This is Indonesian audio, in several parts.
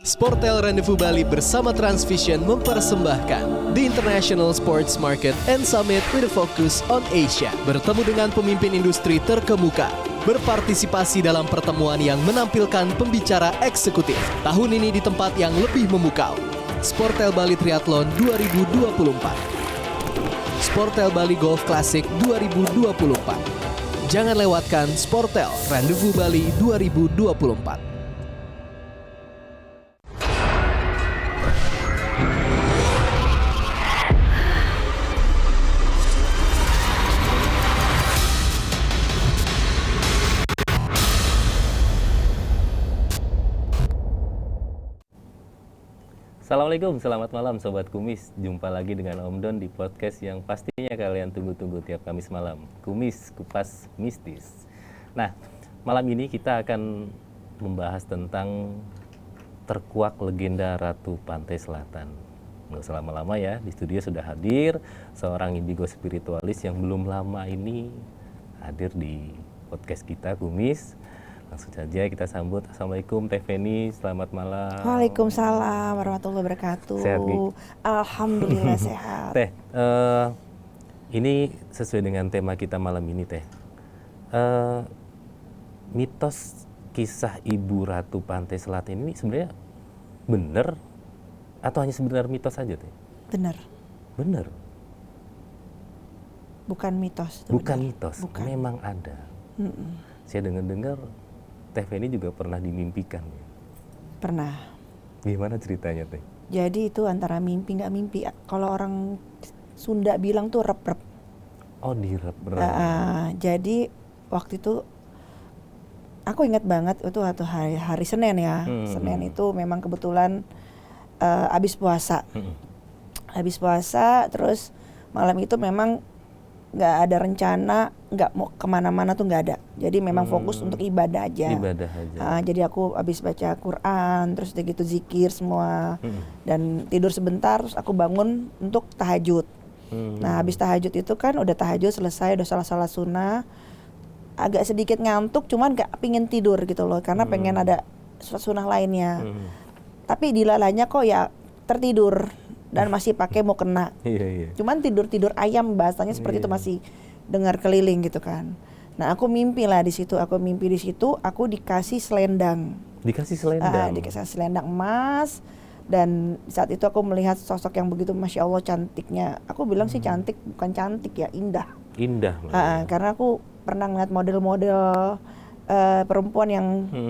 Sportel Rendezvous Bali bersama Transvision mempersembahkan The International Sports Market and Summit with a focus on Asia. Bertemu dengan pemimpin industri terkemuka, berpartisipasi dalam pertemuan yang menampilkan pembicara eksekutif. Tahun ini di tempat yang lebih memukau, Sportel Bali Triathlon 2024. Sportel Bali Golf Classic 2024. Jangan lewatkan Sportel Rendezvous Bali 2024. Assalamualaikum, selamat malam Sobat Kumis. Jumpa lagi dengan Om Don di podcast yang pastinya kalian tunggu-tunggu tiap Kamis malam. Kumis Kupas Mistis. Nah, malam ini kita akan membahas tentang terkuak legenda Ratu Pantai Selatan. Nggak usah lama-lama ya, di studio sudah hadir seorang indigo spiritualis yang belum lama ini hadir di podcast kita, Kumis. Langsung saja kita sambut. Assalamualaikum Teh Feni, selamat malam. Waalaikumsalam warahmatullahi wabarakatuh. Sehat, Gi? Alhamdulillah sehat. Teh, ini sesuai dengan tema kita malam ini, Teh. Mitos kisah Ibu Ratu Pantai Selatan ini sebenarnya benar atau hanya sebenarnya mitos saja, Teh? Benar. Benar. Bukan mitos. Bukan benar. mitos, Bukan. memang ada. Saya dengar-dengar Teh Feni juga pernah dimimpikan. Pernah. Gimana ceritanya, Teh? Jadi itu antara mimpi nggak mimpi. Kalau orang Sunda bilang tuh rep-rep. Oh, direp-rep. Jadi waktu itu aku ingat banget itu waktu hari Senin ya. Senin itu memang kebetulan habis puasa. Habis puasa terus malam itu memang nggak ada rencana, nggak mau kemana-mana tuh nggak ada. Jadi memang fokus untuk ibadah aja. Ibadah aja. Jadi aku habis baca Quran, terus udah gitu zikir semua, dan tidur sebentar, terus aku bangun untuk tahajud. Nah habis tahajud itu kan udah tahajud selesai, udah salat sunnah, agak sedikit ngantuk, cuman nggak pingin tidur gitu loh, karena pengen ada sunnah lainnya. Tapi dilalanya kok ya tertidur. Dan masih pakai mau kena. Cuman tidur ayam bahasanya seperti itu, masih dengar keliling gitu kan. Nah aku mimpi lah di situ, aku dikasih selendang. Dikasih selendang? Dikasih selendang emas. Dan saat itu aku melihat sosok yang begitu Masya Allah cantiknya. Aku bilang sih cantik, bukan cantik ya, indah. Indah. Karena aku pernah ngeliat model-model perempuan yang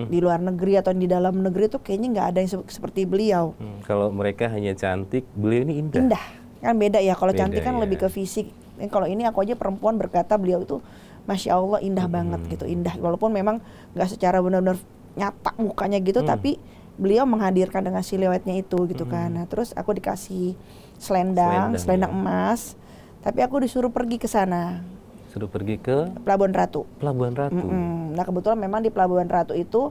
di luar negeri atau di dalam negeri tuh kayaknya nggak ada yang seperti beliau. Kalau mereka hanya cantik, beliau ini indah. Indah, kan beda ya. Kalau cantik kan ya. lebih ke fisik. Kalau ini aku aja perempuan berkata beliau itu Masya Allah indah banget gitu, indah. Walaupun memang nggak secara benar-benar nyata mukanya gitu, tapi beliau menghadirkan dengan siluetnya itu gitu kan. Nah terus aku dikasih selendang emas, tapi aku disuruh pergi ke sana. Suruh pergi ke Pelabuhan Ratu. Pelabuhan Ratu. Nah kebetulan memang di Pelabuhan Ratu itu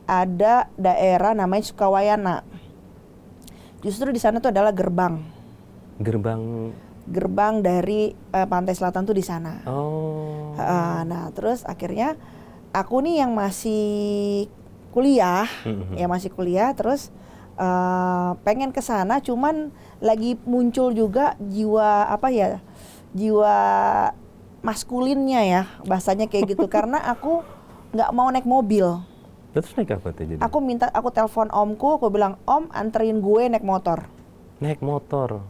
ada daerah namanya Sukawayana. Justru di sana tuh adalah gerbang dari Pantai Selatan tuh di sana. Oh. Nah terus akhirnya aku nih yang masih kuliah, terus pengen ke sana, cuman lagi muncul juga jiwa maskulinnya ya, bahasanya kayak gitu. Karena aku nggak mau naik mobil. Terus naik apa tuh jadi? Aku telepon omku, aku bilang, Om anterin gue naik motor. Naik motor?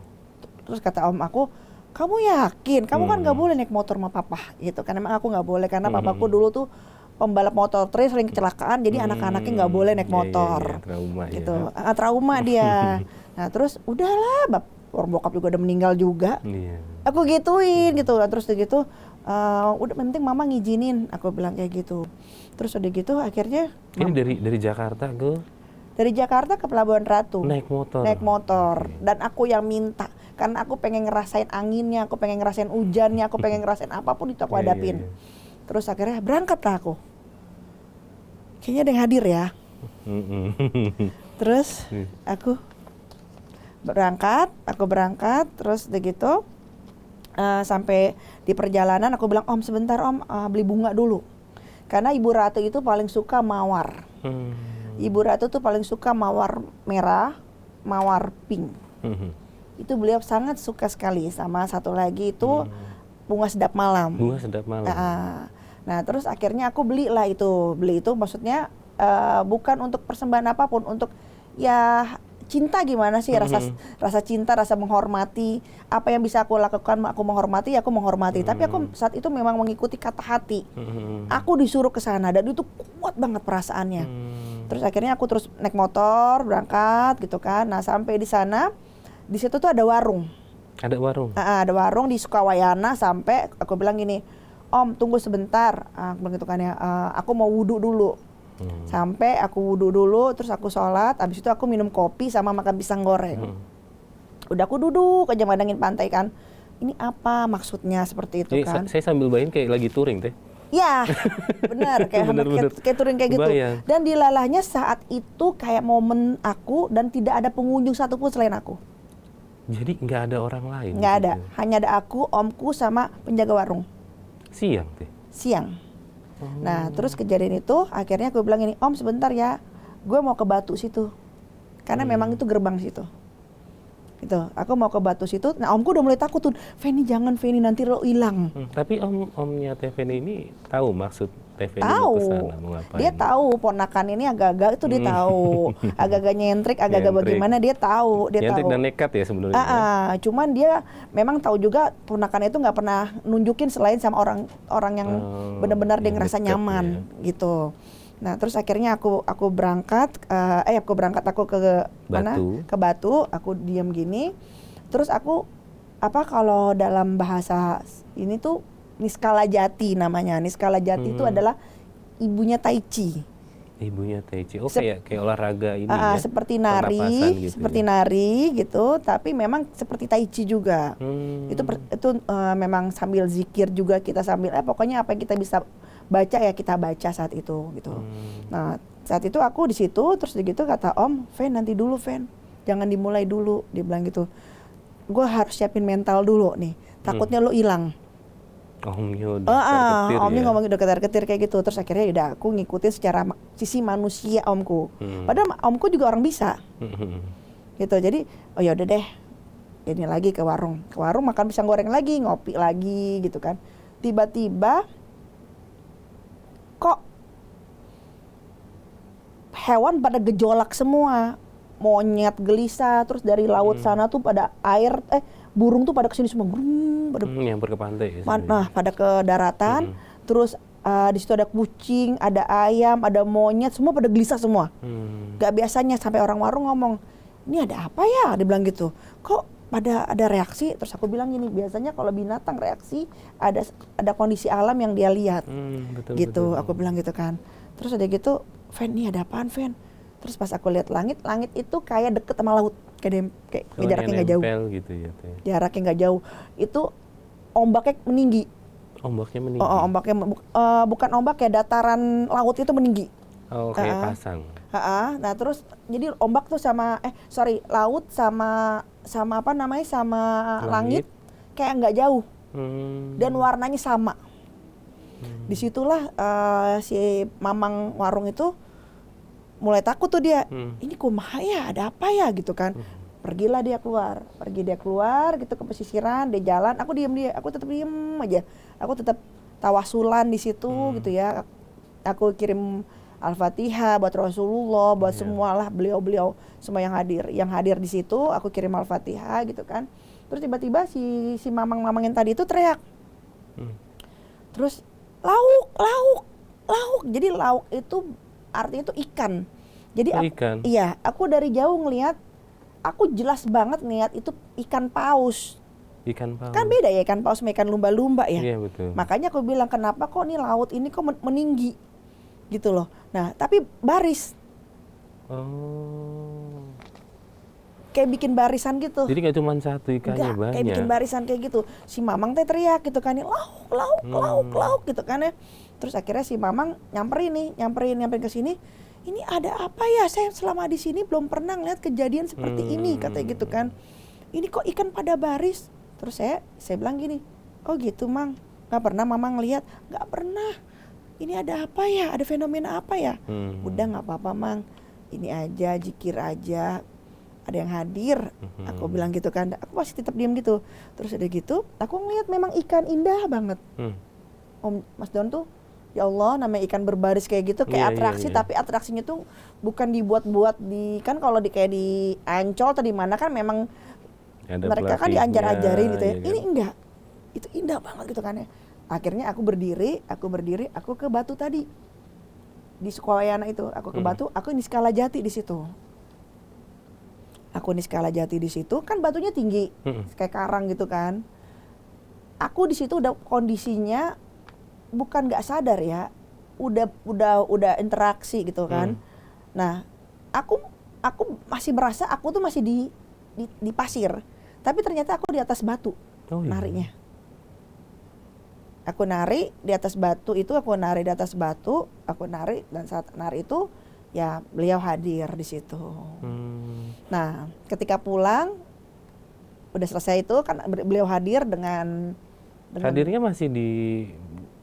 Terus kata om aku, kamu yakin? Kamu kan nggak boleh naik motor sama papa gitu. Karena emang aku nggak boleh, karena papaku dulu tuh pembalap motor trail, sering kecelakaan, jadi anak-anaknya nggak boleh naik motor. Trauma gitu. Ya. Trauma dia. Nah terus udahlah, orang bokap juga udah meninggal juga. Aku gituin gitu. Terus gitu, udah penting mama ngizinin, aku bilang kayak gitu. Terus udah gitu akhirnya ini dari Jakarta ke? Dari Jakarta ke Pelabuhan Ratu. Naik motor. Dan aku yang minta, karena aku pengen ngerasain anginnya, aku pengen ngerasain hujannya, aku pengen ngerasain apapun itu aku hadapin. Terus akhirnya berangkatlah aku. Kayaknya ada yang hadir ya. Terus aku berangkat, terus udah gitu sampai di perjalanan aku bilang, Om sebentar Om, beli bunga dulu. Karena Ibu Ratu itu paling suka mawar. Ibu Ratu tuh paling suka mawar merah, mawar pink. Itu beliau sangat suka sekali. Sama satu lagi itu bunga sedap malam. Bunga sedap malam. Nah terus akhirnya aku beli itu maksudnya bukan untuk persembahan apapun, untuk ya cinta gimana sih, rasa cinta, rasa menghormati. Apa yang bisa aku lakukan, aku menghormati. Tapi aku saat itu memang mengikuti kata hati. Aku disuruh ke sana dan itu kuat banget perasaannya. Terus akhirnya aku terus naik motor berangkat gitu kan. Nah sampai di sana, di situ tuh ada warung. Ada warung? Ada warung di Sukawayana. Sampai aku bilang gini, Om tunggu sebentar, aku bilang gitu kan ya, aku mau wudhu dulu. Sampai aku wudhu dulu, terus aku sholat, abis itu aku minum kopi sama makan pisang goreng. Udah aku duduk aja mandangin pantai kan, ini apa maksudnya seperti itu kan. Saya sambil bayangin kayak lagi touring teh. Ya benar, kayak touring kayak gitu. Bayang. Dan dilalahnya saat itu kayak momen aku dan tidak ada pengunjung satupun selain aku. Jadi nggak ada orang lain? Nggak ada, hanya ada aku, omku sama penjaga warung. Siang teh? Siang. Nah terus kejadian itu akhirnya aku bilang ini, Om sebentar ya, gue mau ke Batu situ, karena memang itu gerbang situ. Gitu, aku mau ke Batu situ. Nah omku udah mulai takut tuh, Feni jangan Feni, nanti lo hilang. Tapi omnya Teh Feni ini tahu maksud Teh Feni tahu. mau kesana, mau ngapain? Dia tahu ponakan ini agak-agak itu dia tahu, agak-agak nyentrik, agak-agak bagaimana dia tahu, nyentrik dan nekat ya sebenarnya. Cuman dia memang tahu juga ponakan itu nggak pernah nunjukin selain sama orang yang benar-benar dia ngerasa nyaman gitu. Nah terus akhirnya aku berangkat, aku ke mana? Ke Batu, aku diam gini. Terus aku kalau dalam bahasa ini tuh Niskala Jati namanya. Niskala Jati itu adalah ibunya Tai Chi. Ibunya Tai Chi. Kayak olahraga ini ya. Seperti nari, gitu nari gitu, tapi memang seperti Tai Chi juga. Itu memang sambil zikir juga, kita sambil pokoknya apa yang kita bisa baca ya kita baca saat itu gitu. Nah, saat itu aku di situ terus begitu kata Om, "Fen, nanti dulu, Fen. Jangan dimulai dulu." Dia bilang gitu. Gue harus siapin mental dulu nih. Takutnya lo hilang. Omnya udah Omnya ngomong udah ketar-ketir kayak gitu. Terus akhirnya udah aku ngikutin secara sisi manusia omku. Padahal omku juga orang bisa. Gitu. Jadi ya udah deh. Ini lagi ke warung makan pisang goreng lagi, ngopi lagi gitu kan. Tiba-tiba kok hewan pada gejolak semua. Monyet gelisah, terus dari laut sana tuh pada burung tuh pada kesini semua, nyamper ke pantai. Pada ke daratan, terus di situ ada kucing, ada ayam, ada monyet, semua pada gelisah semua. Gak biasanya sampai orang warung ngomong, ini ada apa ya? Dia bilang gitu. Kok pada ada reaksi? Terus aku bilang gini, biasanya kalau binatang reaksi ada kondisi alam yang dia lihat, gitu. Aku bilang gitu kan. Terus ada gitu, Fen, ini ada apaan, Fen? Terus pas aku lihat langit itu kayak deket sama laut, kayak jaraknya nggak jauh. Gitu ya, jaraknya nggak jauh. Itu ombaknya meninggi. Ombaknya meninggi. Ombaknya bukan ombak ya, dataran laut itu meninggi. Kayak pasang. Nah terus jadi ombak tuh laut sama apa namanya sama langit kayak nggak jauh. Dan warnanya sama. Disitulah si mamang warung itu mulai takut tuh dia, ini kumaha ya, ada apa ya gitu kan. Pergi dia keluar gitu ke pesisiran, dia jalan, aku tetap diem aja, aku tetap tawasulan di situ gitu ya. Aku kirim Al-Fatihah buat Rasulullah, buat semualah beliau semua yang hadir di situ, aku kirim Al-Fatihah gitu kan. Terus tiba-tiba si mamang yang tadi itu teriak, terus lauk, jadi lauk itu artinya itu ikan. Jadi ikan. Iya, aku dari jauh ngelihat, aku jelas banget ngelihat itu ikan paus. Ikan paus. Kan beda ya ikan paus sama ikan lumba-lumba ya. Iya betul. Makanya aku bilang kenapa kok nih laut ini kok meninggi gitu loh. Nah tapi baris. Kayak bikin barisan gitu. Jadi nggak cuma satu ikannya, banyak. Kayak bikin barisan kayak gitu. Si mamang teh teriak gitu kan, lauk gitu kan ya. Terus akhirnya si mamang nyamperin ke sini. Ini ada apa ya? Saya selama di sini belum pernah ngeliat kejadian seperti ini, katanya gitu kan. Ini kok ikan pada baris? Terus saya bilang gini, oh gitu Mang, nggak pernah Mama ngeliat? Nggak pernah. Ini ada apa ya? Ada fenomena apa ya? Udah nggak apa-apa Mang. ini aja, zikir aja, ada yang hadir. Aku bilang gitu kan, aku masih tetap diam gitu. Terus udah gitu, aku ngeliat memang ikan indah banget. Om Mas Don tuh, ya Allah, namanya ikan berbaris kayak gitu, kayak atraksi, tapi atraksinya tuh bukan dibuat-buat di, kan kalau di kayak di Ancol atau di mana kan memang ada mereka kan diajar-ajarin gitu ya. Kan? Ini enggak, itu indah banget gitu kan ya. Akhirnya aku berdiri, aku ke batu tadi di Sukawayana itu, aku ke batu, aku ini skala jati di situ. Aku ini skala jati di situ, kan batunya tinggi, kayak karang gitu kan. Aku di situ udah kondisinya bukan nggak sadar ya, udah interaksi gitu kan. Nah, aku masih merasa aku tuh masih di pasir, tapi ternyata aku di atas batu narinya. Aku nari di atas batu itu, aku nari dan saat nari itu ya beliau hadir di situ. Nah, ketika pulang udah selesai itu kan beliau hadir dengan hadirnya masih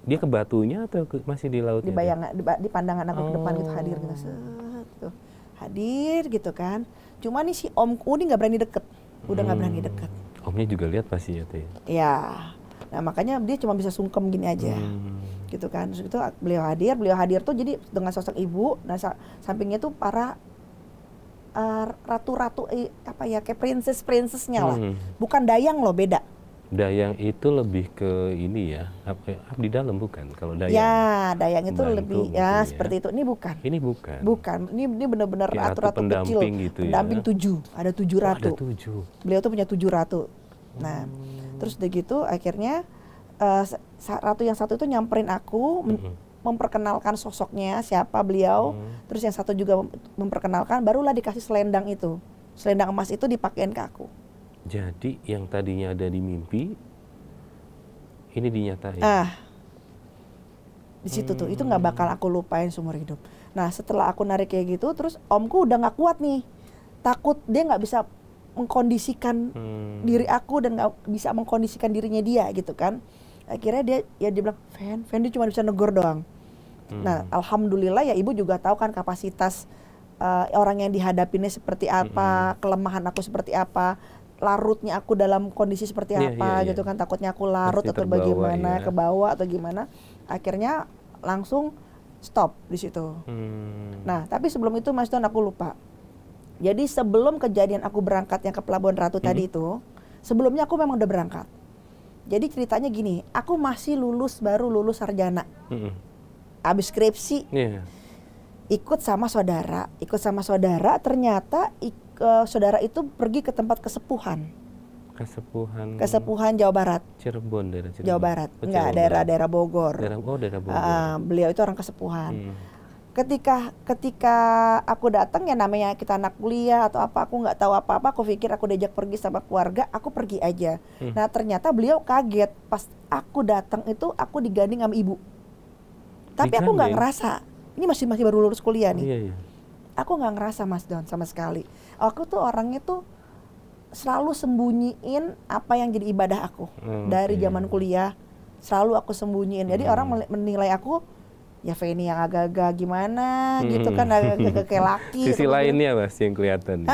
dia ke batunya atau masih di lautnya? Di bayangan, di pandangan aku ke depan gitu hadir gitu, gitu. Hadir gitu kan. Cuma nih si omku ini nggak berani deket, udah nggak berani deket. Omnya juga lihat pasti ya tuh ya? Iya. Nah makanya dia cuma bisa sungkem gini aja, gitu kan. Terus itu beliau hadir tuh jadi dengan sosok ibu, dan sampingnya tuh para ratu-ratu apa ya, kayak princess-princessnya lah. Bukan dayang loh, beda. Dayang itu lebih ke ini ya, abdi dalam bukan? Kalau dayang. Ya, dayang itu bantu lebih ya seperti itu. Ini bukan. Ini bukan. Bukan. Ini benar-benar ratu-ratu kecil. Gitu pendamping ya? 7. Ada 7 ratu. Ada 7. Beliau tuh punya 7 ratu. Nah, terus udah gitu akhirnya ratu yang satu itu nyamperin aku, memperkenalkan sosoknya siapa beliau. Terus yang satu juga memperkenalkan, barulah dikasih selendang itu. Selendang emas itu dipakein ke aku. Jadi yang tadinya ada di mimpi ini dinyatain. Di situ tuh, itu nggak bakal aku lupain seumur hidup. Nah, setelah aku narik kayak gitu, terus omku udah nggak kuat nih, takut dia nggak bisa mengkondisikan diri aku dan nggak bisa mengkondisikan dirinya dia gitu kan. Akhirnya dia bilang, Fen dia cuma bisa negor doang. Nah, alhamdulillah ya ibu juga tahu kan kapasitas orang yang dihadapinnya seperti apa, kelemahan aku seperti apa, larutnya aku dalam kondisi seperti apa gitu kan. Takutnya aku larut atau bagaimana, ke bawah atau gimana. Akhirnya langsung stop di situ. Nah, tapi sebelum itu Mas Don, aku lupa. Jadi sebelum kejadian aku berangkat yang ke Pelabuhan Ratu tadi itu, sebelumnya aku memang udah berangkat. Jadi ceritanya gini, aku masih baru lulus sarjana. Abis skripsi, ikut sama saudara, ternyata saudara itu pergi ke tempat kesepuhan Jawa Barat. Cirebon, daerah Cirebon. Jawa Barat, enggak, daerah Bogor. Daerah Bogor. Beliau itu orang kesepuhan. Ketika aku datang, ya namanya kita anak kuliah atau apa, aku nggak tahu apa-apa, aku pikir aku diajak pergi sama keluarga, aku pergi aja. Nah ternyata beliau kaget pas aku datang itu, aku digandeng sama ibu. Tapi aku nggak ngerasa, ini masih baru lulus kuliah nih. Aku nggak ngerasa Mas Don sama sekali. Aku tuh orangnya tuh selalu sembunyiin apa yang jadi ibadah aku dari zaman kuliah, selalu aku sembunyiin. Jadi orang menilai aku, ya Feni yang agak-agak gimana gitu kan, agak-agak kayak laki. Sisi lainnya Mas yang kelihatan.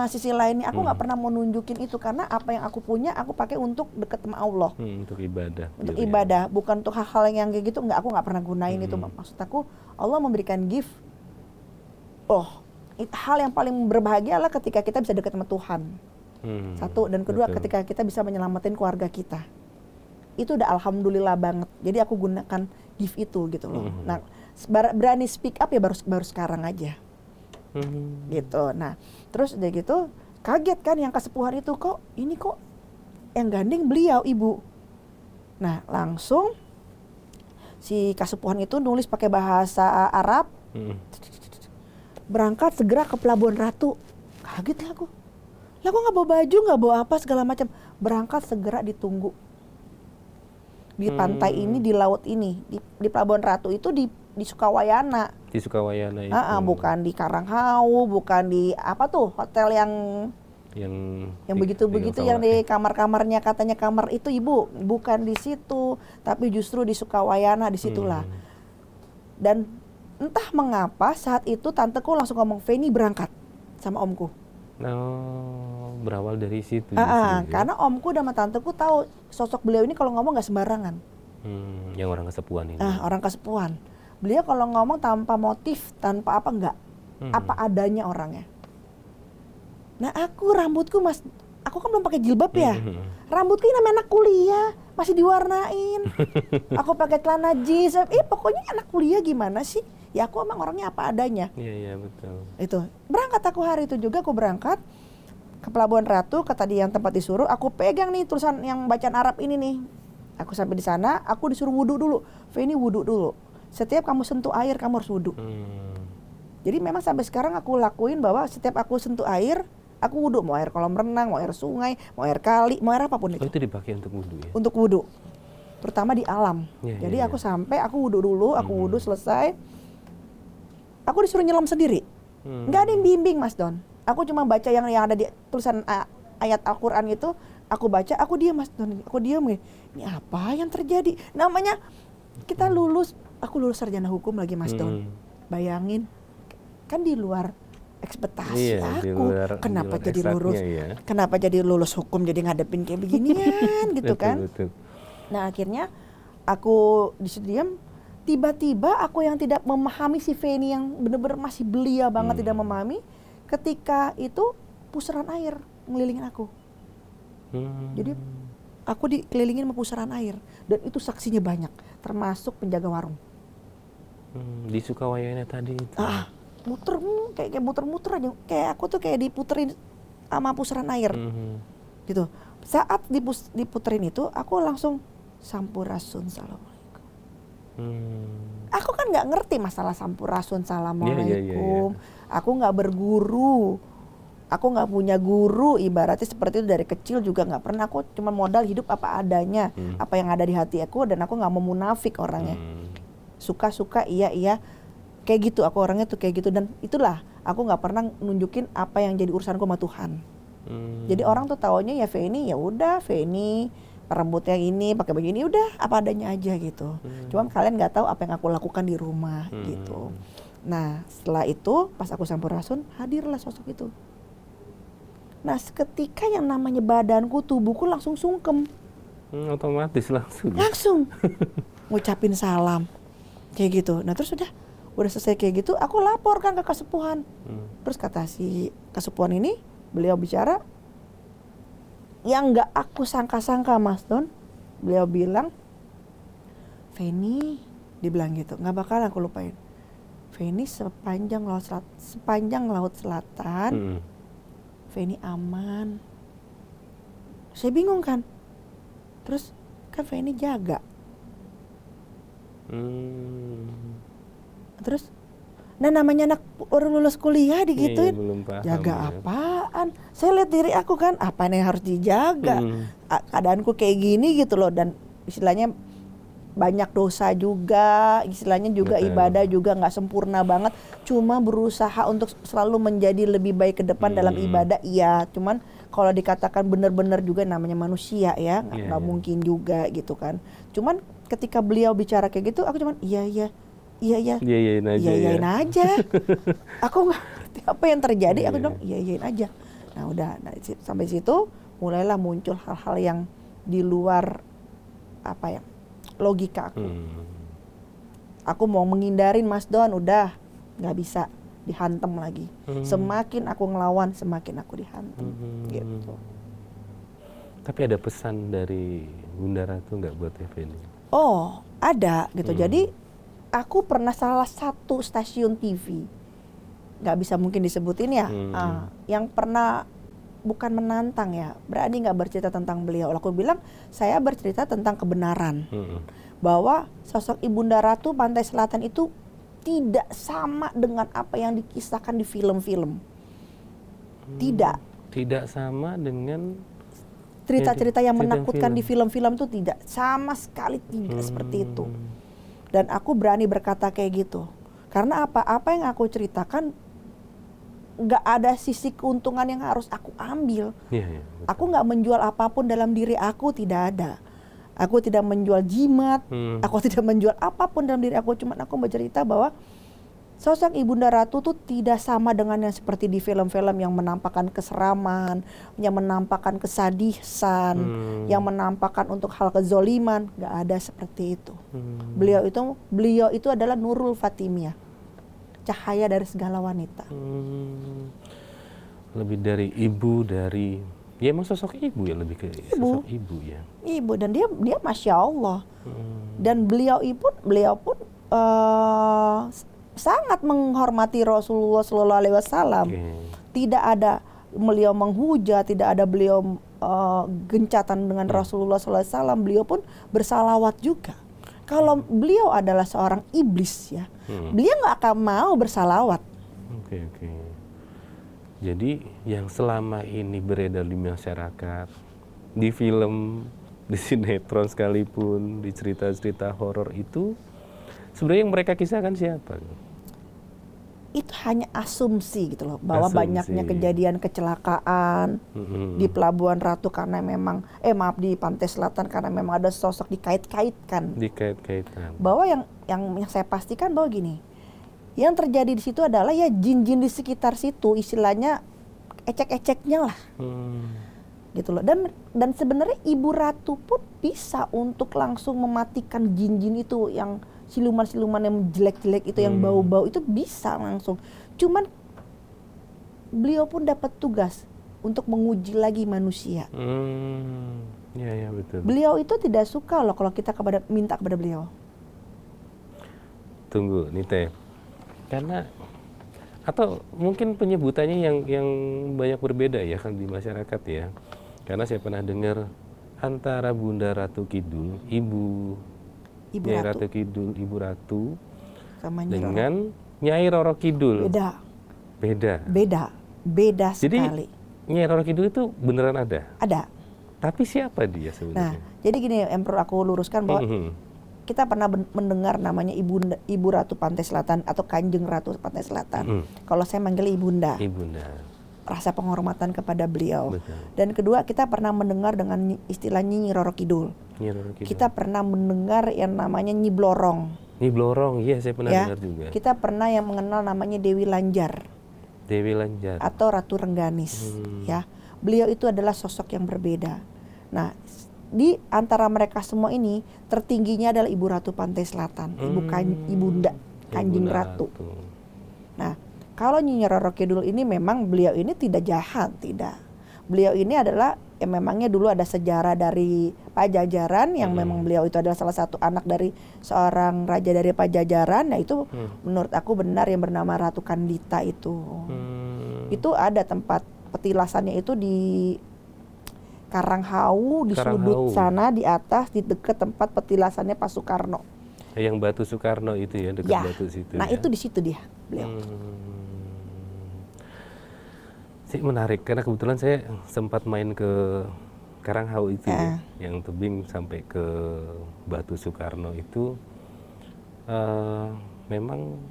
Sisi lainnya aku nggak pernah mau nunjukin itu, karena apa yang aku punya aku pakai untuk deket sama Allah. Untuk ibadah. Untuk ibadah, bukan untuk hal-hal yang kayak gitu. Aku nggak pernah gunain itu. Maksud aku, Allah memberikan gift. Hal yang paling berbahagia adalah ketika kita bisa dekat sama Tuhan. Satu, dan kedua ketika kita bisa menyelamatin keluarga kita. Itu udah alhamdulillah banget. Jadi aku gunakan gift itu gitu loh. Nah, berani speak up ya baru sekarang aja. Gitu. Nah, terus udah gitu kaget kan yang kesepuhan itu, kok yang gandeng beliau ibu. Nah, langsung si kasepuhan itu nulis pakai bahasa Arab. Berangkat segera ke Pelabuhan Ratu. Kaget lah aku. Lah kok nggak bawa baju, nggak bawa apa segala macam. Berangkat segera ditunggu di pantai ini, di laut ini, di Pelabuhan Ratu itu di Sukawayana. Di Sukawayana itu. Bukan di Karanghau, bukan di apa tuh hotel yang begitu yang di kamar-kamarnya katanya kamar itu ibu, bukan di situ, tapi justru di Sukawayana, disitulah. Dan entah mengapa saat itu tanteku langsung ngomong, Feni berangkat sama omku. Oh, berawal dari situ. Karena omku dan tanteku tahu sosok beliau ini kalau ngomong nggak sembarangan. Yang orang kesepuan ini. Orang kesepuan. Beliau kalau ngomong tanpa motif, tanpa apa enggak. Apa adanya orangnya. Nah aku rambutku aku kan belum pakai jilbab ya. Rambutku ini namanya anak kuliah, masih diwarnain. Aku pakai celana jeans. Pokoknya anak kuliah gimana sih? Ya aku emang orangnya apa adanya. Iya betul. Itu. Berangkat aku hari itu juga, aku berangkat ke Pelabuhan Ratu, ke tadi yang tempat disuruh, aku pegang nih tulisan yang bacaan Arab ini nih. Aku sampai di sana, aku disuruh wudhu dulu. Feni wudhu dulu. Setiap kamu sentuh air, kamu harus wudhu. Jadi memang sampai sekarang aku lakuin bahwa setiap aku sentuh air, aku wudhu. Mau air kolam renang, mau air sungai, mau air kali, mau air apapun itu. Itu dipakai untuk wudhu ya? Untuk wudhu. Terutama di alam. Jadi aku sampai, aku wudhu dulu, aku wudhu selesai. Aku disuruh nyelam sendiri. Nggak ada yang bimbing Mas Don. Aku cuma baca yang ada di tulisan ayat Al-Quran itu. Aku baca, aku diam Mas Don. Aku diam. Ini apa yang terjadi? Namanya kita lulus, aku lulus sarjana hukum lagi Mas Don. Bayangin, kan di luar ekspektasi aku. Kenapa jadi lulus? Kenapa jadi lulus hukum jadi ngadepin kayak beginian gitu kan? Betul. Nah akhirnya aku disitu diam. Tiba-tiba aku yang tidak memahami si Feni yang benar-benar masih belia banget tidak memahami. Ketika itu pusaran air ngelilingin aku. Jadi aku dikelilingin sama pusaran air dan itu saksinya banyak, termasuk penjaga warung. Di Sukawayana tadi itu. Muter kayak muter-muter aja. Kayak aku tuh kayak diputerin sama pusaran air. Gitu. Saat diputerin itu aku langsung sampurasun assalamualaikum. Aku kan nggak ngerti masalah sampurasun assalamualaikum. Aku nggak berguru, aku nggak punya guru, ibaratnya seperti itu dari kecil juga nggak pernah. Aku cuma modal hidup apa adanya, apa yang ada di hati aku, dan aku nggak mau munafik orangnya. Suka-suka iya kayak gitu. Aku orangnya tuh kayak gitu, dan itulah aku nggak pernah nunjukin apa yang jadi urusanku sama Tuhan. Jadi orang tuh taunya ya Feni, ya udah Feni rambutnya ini pakai begini udah apa adanya aja gitu. Cuma kalian nggak tahu apa yang aku lakukan di rumah gitu. Nah setelah itu pas aku sampurasun hadirlah sosok itu. Nah seketika yang namanya badanku, tubuhku langsung sungkem. Otomatis langsung ngucapin salam kayak gitu. Nah terus udah selesai kayak gitu, aku laporkan ke Kasepuhan. Terus kata si Kasepuhan ini, beliau bicara yang nggak aku sangka-sangka Mas Don. Beliau bilang, Feni, dibilang gitu, nggak bakal aku lupain. Feni sepanjang laut selatan, Feni aman. Saya bingung kan. Terus kan Feni jaga. Terus, nah namanya anak baru lulus kuliah digituin, jaga apaan? Saya lihat diri aku kan, apa yang harus dijaga? Keadaanku kayak gini gitu loh, dan istilahnya banyak dosa juga, istilahnya juga ibadah juga nggak sempurna banget. Cuma berusaha untuk selalu menjadi lebih baik ke depan dalam ibadah, iya. Cuman kalau dikatakan benar-benar juga namanya manusia ya, nggak mungkin juga gitu kan. Cuman ketika beliau bicara kayak gitu, aku cuman iyain aja. Aku nggak ngerti apa yang terjadi, aku bilang iyain aja. Nah udah, sampai situ mulailah muncul hal-hal yang di luar logika aku. Aku mau menghindarin Mas Don, udah nggak bisa, dihantam lagi. Semakin aku ngelawan, semakin aku dihantam. Gitu. Tapi ada pesan dari Bunda Ratu nggak buat Feni? Oh ada gitu. Jadi aku pernah salah satu stasiun TV, nggak bisa mungkin disebutin ya, yang pernah bukan menantang ya, berani nggak bercerita tentang beliau. Aku bilang saya bercerita tentang kebenaran, bahwa sosok Ibunda Ratu Pantai Selatan itu tidak sama dengan apa yang dikisahkan di film-film. Tidak sama dengan cerita-cerita yang menakutkan di film-film itu, tidak sama sekali, tidak seperti itu. Dan aku berani berkata kayak gitu. Karena apa yang aku ceritakan nggak ada sisi keuntungan yang harus aku ambil. Aku nggak menjual apapun dalam diri aku, tidak ada. Aku tidak menjual jimat, aku tidak menjual apapun dalam diri aku. Cuma aku bercerita bahwa Sosok Ibunda Ratu tuh tidak sama dengan yang seperti di film-film yang menampakkan keseraman, yang menampakkan kesadisan, yang menampakkan untuk hal kezoliman. Gak ada seperti itu. Beliau itu adalah Nurul Fatimiyah, cahaya dari segala wanita. Lebih dari ibu, dari ya emang sosok ibu ya, lebih ke sosok ibu ya. Ibu, dan dia Masya Allah. Dan beliau pun sangat menghormati Rasulullah Sallallahu Alaihi Wasallam. Tidak ada beliau menghujat, tidak ada beliau gencatan dengan Rasulullah Sallallahu Alaihi Wasallam. Beliau pun bersalawat juga. Kalau beliau adalah seorang iblis ya, beliau nggak akan mau bersalawat. Oke. Jadi yang selama ini beredar di masyarakat, di film, di sinetron sekalipun, di cerita-cerita horor itu, sebenarnya yang mereka kisahkan siapa? Itu hanya asumsi gitu loh, bahwa banyaknya kejadian kecelakaan di Pelabuhan Ratu karena memang di Pantai Selatan karena memang ada sosok dikait-kaitkan. Bahwa yang saya pastikan bahwa gini, yang terjadi di situ adalah ya jin-jin di sekitar situ, istilahnya ecek-eceknya lah. Gitu loh. Dan sebenarnya Ibu Ratu pun bisa untuk langsung mematikan jin-jin itu, yang siluman-siluman yang jelek-jelek itu, yang bau-bau itu bisa langsung. Cuman beliau pun dapat tugas untuk menguji lagi manusia. Ya betul. Beliau itu tidak suka loh kalau kita minta kepada beliau. Tunggu nih Teh, karena atau mungkin penyebutannya yang banyak berbeda ya kan di masyarakat ya. Karena saya pernah dengar antara Bunda Ratu Kidul, Ibu Ratu Kidul, Ibu Ratu sama dengan Nyai Roro Kidul. Beda sekali. Jadi Nyai Roro Kidul itu beneran ada? Ada. Tapi siapa dia sebenarnya? Nah, jadi gini yang perlu aku luruskan bahwa kita pernah mendengar namanya Ibu Ratu Pantai Selatan atau Kanjeng Ratu Pantai Selatan. Kalau saya manggil Ibunda. Rasa penghormatan kepada beliau. Betul. Dan kedua, kita pernah mendengar dengan istilah Nyi Roro Kidul. Kita pernah mendengar yang namanya Nyi Blorong. Iya saya pernah dengar juga. Kita pernah yang mengenal namanya Dewi Lanjar. Atau Ratu Rengganis. Ya, beliau itu adalah sosok yang berbeda. Nah, di antara mereka semua ini tertingginya adalah Ibu Ratu Pantai Selatan, Ibunda Kanjeng Ratu. Nah, kalau Nyi Roro Kidul ini memang beliau ini tidak jahat, tidak. Beliau ini adalah memangnya dulu ada sejarah dari Pajajaran yang memang beliau itu adalah salah satu anak dari seorang raja dari Pajajaran. Nah itu menurut aku benar yang bernama Ratu Kandita itu. Itu ada tempat petilasannya itu di Karanghau, di sudut sana di atas di dekat tempat petilasannya Pak Soekarno. Yang Batu Soekarno itu ya, dekat batu situ. Nah itu di situ dia beliau. Menarik karena kebetulan saya sempat main ke Karanghau itu ya, yang tebing sampai ke Batu Soekarno itu memang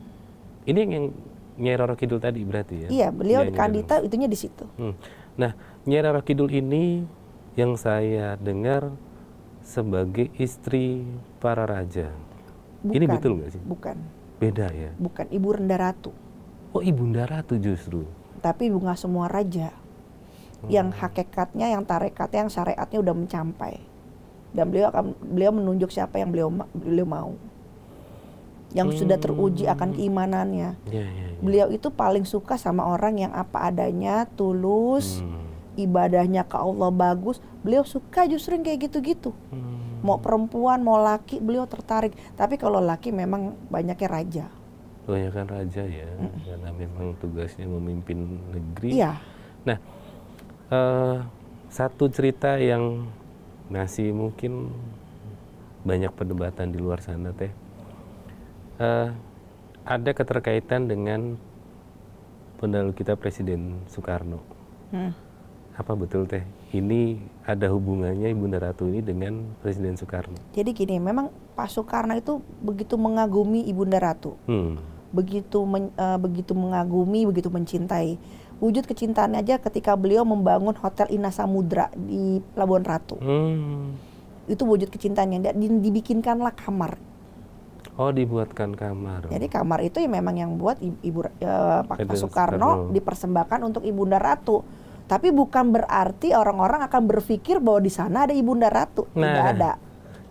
ini yang Nyai Roro Kidul tadi berarti ya? Iya, beliau Kandita itunya di situ. Nah, Nyai Roro Kidul ini yang saya dengar sebagai istri para raja. Bukan, ini betul nggak sih? Bukan. Beda ya? Bukan, Ibu Renda Ratu. Oh, Ibunda Ratu justru. Tapi bunga semua raja. Yang hakikatnya, yang tarekatnya, yang syariatnya udah mencapai. Dan beliau menunjuk siapa yang beliau mau. Yang sudah teruji akan keimanannya. Beliau itu paling suka sama orang yang apa adanya, tulus, ibadahnya ke Allah bagus. Beliau suka justru yang kayak gitu-gitu. Mau perempuan, mau laki, beliau tertarik. Tapi kalau laki memang banyaknya raja. Kebanyakan raja ya, karena memang tugasnya memimpin negeri. Iya. Nah, satu cerita yang masih mungkin banyak perdebatan di luar sana Teh, ada keterkaitan dengan pendahulu kita Presiden Soekarno. Apa betul Teh, ini ada hubungannya Ibunda Ratu ini dengan Presiden Soekarno? Jadi gini, memang Pak Soekarno itu begitu mengagumi Ibunda Ratu. Begitu mengagumi, begitu mencintai. Wujud kecintaannya aja ketika beliau membangun Hotel Ina Samudra di Pelabuhan Ratu. Itu wujud kecintaannya. Dan dibikinkanlah kamar. Oh, dibuatkan kamar. Jadi kamar itu ya memang yang buat Pak Presiden Soekarno Soekarno. dipersembahkan untuk Ibunda Ratu. Tapi bukan berarti orang-orang akan berpikir bahwa di sana ada Ibunda Ratu. Tidak ada.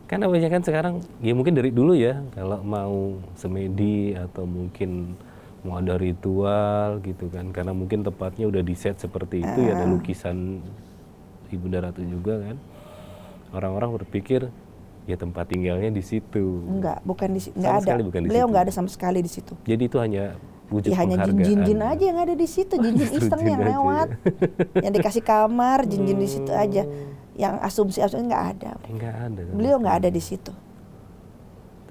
Karena banyak kan sekarang, ya mungkin dari dulu ya, kalau mau semedi atau mungkin mau ada ritual gitu kan, karena mungkin tempatnya udah di set seperti itu, ya ada lukisan Ibunda Ratu juga kan. Orang-orang berpikir ya tempat tinggalnya di situ. Enggak, bukan di situ. Enggak Sama ada. sekali bukan di Beliau situ. enggak ada sama sekali di situ. Jadi itu hanya wujud Ya, hanya penghargaan. jin-jin aja yang ada di situ, jin-jin Justru iseng jin yang aja lewat. ya. Yang dikasih kamar, jin-jin di situ aja. Yang asumsi-asumsi enggak ada. Enggak ada. sama Beliau enggak sekali. ada di situ.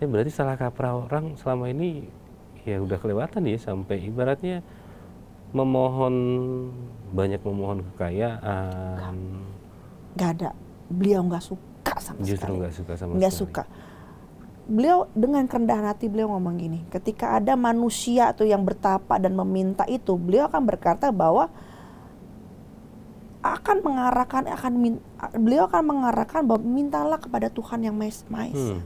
Tapi berarti salah kaprah orang selama ini ya udah kelewatan ya, sampai ibaratnya banyak memohon kekayaan. Enggak ada. Beliau enggak suka sama Justru sekali. nggak suka sama Nggak sekali. suka. Beliau dengan kerendahan hati beliau ngomong gini, ketika ada manusia tuh yang bertapa dan meminta itu, beliau akan berkata bahwa beliau akan mengarahkan bahwa mintalah kepada Tuhan yang Maha Esa.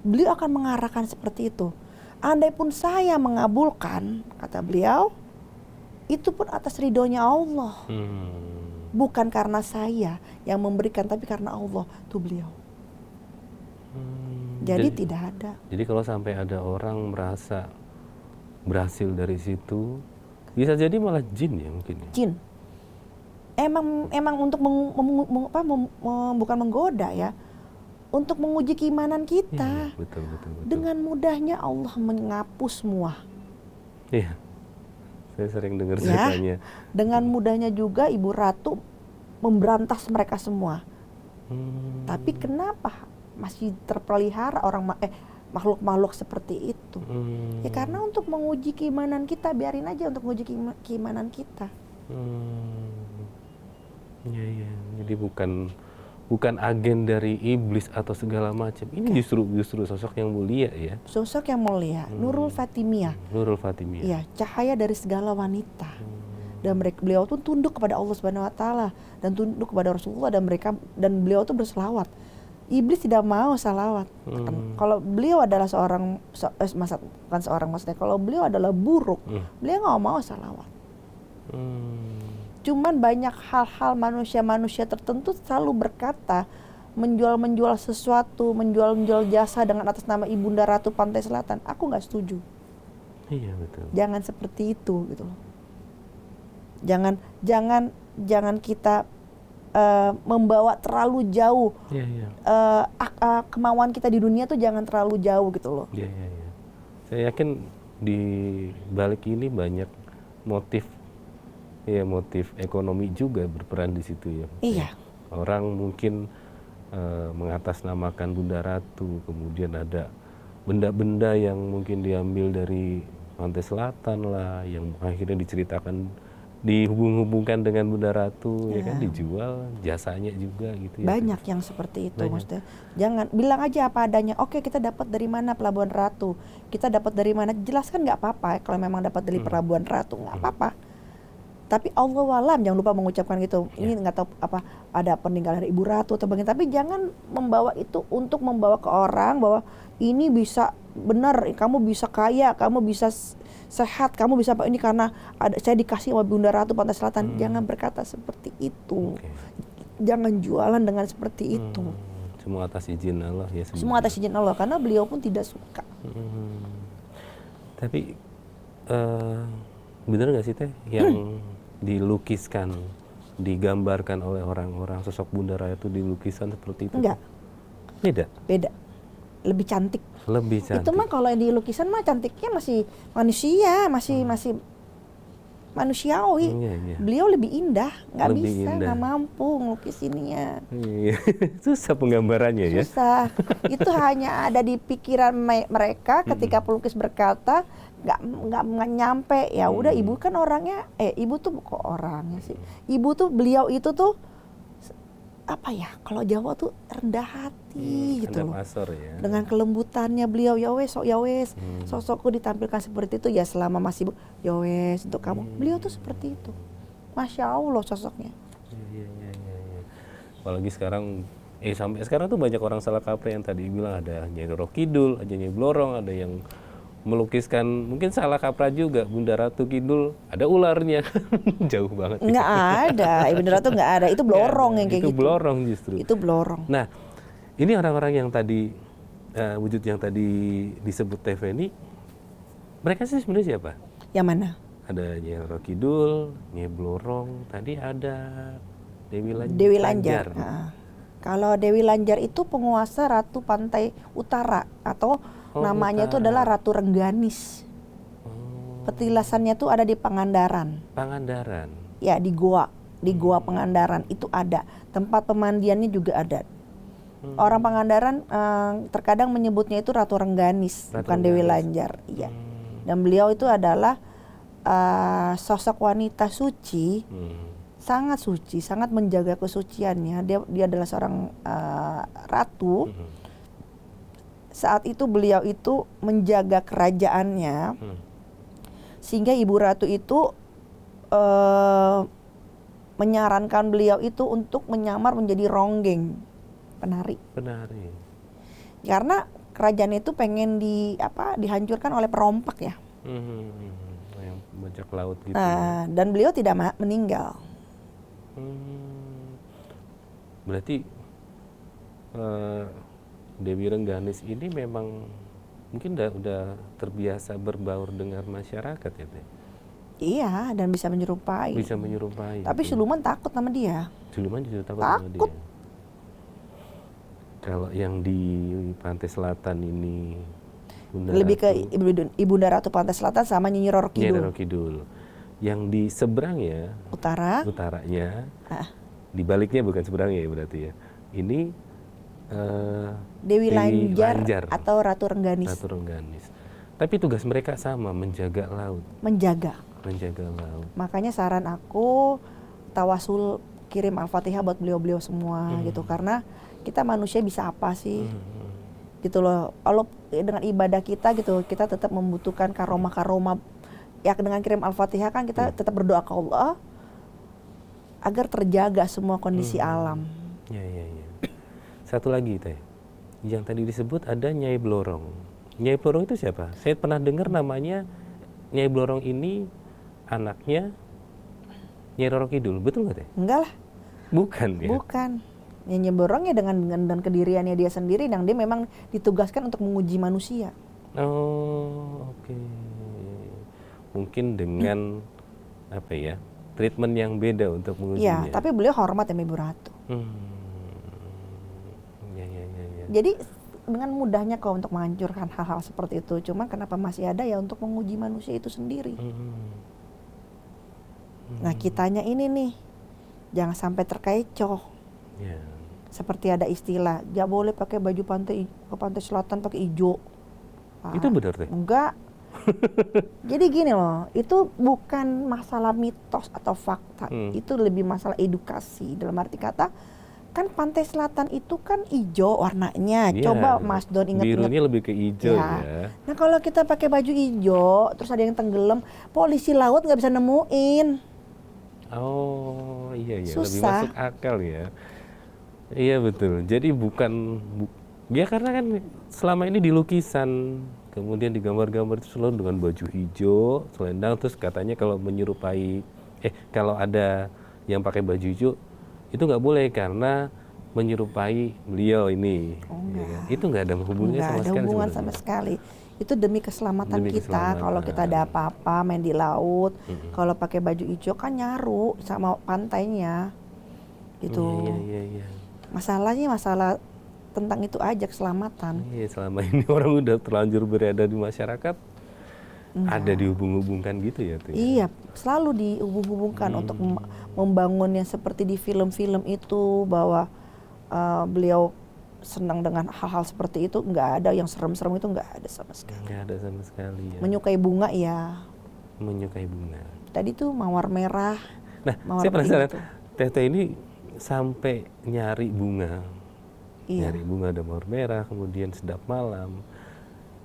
Beliau akan mengarahkan seperti itu. Andai pun saya mengabulkan, kata beliau, itu pun atas ridhonya Allah. Bukan karena saya yang memberikan, tapi karena Allah, itu beliau. Jadi tidak ada. Jadi kalau sampai ada orang merasa berhasil dari situ, bisa jadi malah jin ya mungkin. Ya? Jin. Emang untuk bukan menggoda ya, untuk menguji keimanan kita. Iya, betul. Dengan mudahnya Allah menghapus semua. Iya. Saya sering dengar Ya, ceritanya. dengan mudahnya juga Ibu Ratu memberantas mereka semua. Tapi kenapa masih terpelihara makhluk-makhluk seperti itu? Ya karena untuk menguji keimanan kita, biarin aja untuk menguji keimanan kita. Iya. Jadi bukan agen dari iblis atau segala macam. Ini justru sosok yang mulia ya. Sosok yang mulia, Nurul Fatimiyah. Nurul Fatimiyah. Iya, cahaya dari segala wanita. Dan beliau tuh tunduk kepada Allah Subhanahu wa taala dan tunduk kepada Rasulullah, dan beliau tuh berselawat. Iblis tidak mau salawat. Kalau beliau adalah maksudnya kalau beliau adalah buruk, beliau nggak mau salawat. Cuman banyak hal-hal manusia tertentu selalu berkata menjual sesuatu, menjual jasa dengan atas nama Ibunda Ratu Pantai Selatan. Aku nggak setuju. Iya betul. Jangan seperti itu gitu loh. Jangan kita membawa terlalu jauh. Iya. Kemauan kita di dunia tuh jangan terlalu jauh gitu loh. Iya. Saya yakin di balik ini banyak motif ekonomi juga berperan di situ ya. Iya. Orang mungkin mengatasnamakan Bunda Ratu, kemudian ada benda-benda yang mungkin diambil dari Pantai Selatan lah, yang akhirnya dihubung-hubungkan dengan Bunda Ratu, ya kan, dijual jasanya juga gitu ya. Banyak yang seperti itu, maksudnya. Jangan bilang aja apa adanya. Oke, kita dapat dari mana Pelabuhan Ratu? Kita dapat dari mana? Jelaskan nggak apa-apa ya, kalau memang dapat dari Pelabuhan Ratu nggak apa-apa. Tapi Allah walam, jangan lupa mengucapkan gitu. Ini nggak tahu apa ada peninggalan dari Ibu Ratu atau bagaimana. Tapi jangan membawa itu untuk membawa ke orang bahwa ini bisa benar, kamu bisa kaya, kamu bisa sehat, kamu bisa apa ini karena saya dikasih sama Bunda Ratu Pantai Selatan. Jangan berkata seperti itu. Jangan jualan dengan seperti itu. Semua atas izin Allah ya. Semua atas izin Allah, karena beliau pun tidak suka. Tapi benar nggak sih Teh yang dilukiskan, digambarkan oleh orang-orang sosok Bunda Ratu di lukisan seperti itu? Enggak. Beda. Lebih cantik. Itu mah kalau yang di lukisan mah cantiknya masih manusia, masih manusiawi. Iya. Beliau lebih indah, nggak Lebih bisa, indah. nggak mampu ngelukisininya. Iya. Susah penggambarannya ya. Susah. Itu hanya ada di pikiran mereka ketika pelukis berkata, nggak nyampe. Ya udah, ibu kan orangnya, ibu tuh kok orangnya sih. Ibu tuh, beliau itu tuh apa ya, kalau Jawa tuh rendah hati gitu loh. Ya. Dengan kelembutannya beliau, ya wes sosokku ditampilkan seperti itu ya selama masih ya wes untuk kamu. Beliau tuh seperti itu. Masya Allah sosoknya. Iya. Apalagi sekarang Sampai sekarang tuh banyak orang salah kaprah yang tadi bilang ada Nyai Roro Kidul, ada Nyai Blorong, ada yang melukiskan mungkin salah kaprah juga Bunda Ratu Kidul, ada ularnya. Jauh banget. Nggak ada, Ibunda Ratu nggak ada. Itu blorong yang kayak itu gitu. Blorong justru. Itu blorong. Nah, ini orang-orang yang tadi wujud yang tadi disebut TV ini, mereka sih sebenarnya siapa? Yang mana? Ada Nyai Roro Kidul, Nyai Blorong, tadi ada Dewi Lanjar. Kalau Dewi Lanjar itu penguasa Ratu Pantai Utara atau namanya itu adalah Ratu Rengganis. Petilasannya tuh ada di Pangandaran. Pangandaran. Ya, di Goa Pangandaran itu ada. Tempat pemandiannya juga ada. Orang Pangandaran terkadang menyebutnya itu Ratu Rengganis, bukan Dewi Lanjar. Iya. Dan beliau itu adalah sosok wanita suci. Sangat suci, sangat menjaga kesuciannya. Dia adalah seorang ratu. Saat itu beliau itu menjaga kerajaannya, sehingga Ibu Ratu itu menyarankan beliau itu untuk menyamar menjadi ronggeng, penari. Karena kerajaan itu pengen dihancurkan oleh perompak ya. Yang bajak laut gitu. Dan beliau tidak meninggal. Berarti Dewi Rengganis ini memang mungkin udah terbiasa berbaur dengan masyarakat ya Teh? Iya, dan bisa menyerupai. Tapi siluman takut sama dia. Siluman juga takut sama dia. Kalau yang di Pantai Selatan ini lebih ke Ibunda Ratu Pantai Selatan sama Nyi Roro Kidul. Yang di seberangnya, utaranya, di baliknya bukan seberangnya ya berarti ya. Ini Dewi Lanjar atau Ratu Rengganis. Tapi tugas mereka sama, menjaga laut. Menjaga laut. Makanya saran aku tawasul kirim Al-Fatihah buat beliau-beliau semua gitu, karena kita manusia bisa apa sih? Gitu loh. Kalau dengan ibadah kita gitu, kita tetap membutuhkan karomah. Ya dengan kirim Al-Fatihah kan kita tetap berdoa ke Allah agar terjaga semua kondisi alam. Ya. Satu lagi Teh, yang tadi disebut ada Nyai Blorong. Nyai Blorong itu siapa? Saya pernah dengar namanya Nyai Blorong ini anaknya Nyai Roro Kidul, betul nggak Teh? Enggak lah. Bukan ya? Bukan. Nyai Blorong ya dengan kediriannya dia sendiri, yang dia memang ditugaskan untuk menguji manusia. Oh, oke. Mungkin dengan treatment yang beda untuk mengujinya. Ya, tapi beliau hormat ya Ibu Ratu. Ya. Jadi dengan mudahnya kok untuk menghancurkan hal-hal seperti itu. Cuma kenapa masih ada ya untuk menguji manusia itu sendiri. Nah kitanya ini nih, jangan sampai terkecoh. Seperti ada istilah, gak boleh pakai baju ke pantai selatan pakai hijau. Itu benar Teh? Enggak. Jadi gini loh, itu bukan masalah mitos atau fakta, itu lebih masalah edukasi. Dalam arti kata, kan pantai selatan itu kan hijau warnanya. Coba Mas Don ingat-ingat. Birunya lebih ke hijau ya. Nah kalau kita pakai baju hijau, terus ada yang tenggelam, polisi laut nggak bisa nemuin. Oh iya, Susah. lebih masuk akal ya. Iya betul. Jadi ya karena kan selama ini di lukisan, kemudian di gambar-gambar itu selalu dengan baju hijau, selendang, terus katanya kalau menyerupai, kalau ada yang pakai baju hijau, itu nggak boleh karena menyerupai beliau ini. Ya kan? Itu nggak ada hubungannya sama sekali. Nggak ada hubungan sama sekali. Itu demi keselamatan kita. Kalau kita ada apa-apa main di laut, kalau pakai baju hijau kan nyaru sama pantainya, gitu. Iya. Masalahnya masalah tentang itu aja, keselamatan. Iya, selama ini orang udah terlanjur berada di masyarakat, ada dihubung-hubungkan gitu ya tuh. Iya, selalu dihubung-hubungkan untuk membangun yang seperti di film-film itu, bahwa beliau senang dengan hal-hal seperti itu. Nggak ada yang serem-serem, itu nggak ada sama sekali. Nggak ada sama sekali ya. Menyukai bunga ya. Menyukai bunga. Tadi tuh mawar merah. Nah, saya penasaran, Teteh ini sampai nyari bunga. Iya. Nyari bunga ada mawar merah, kemudian sedap malam.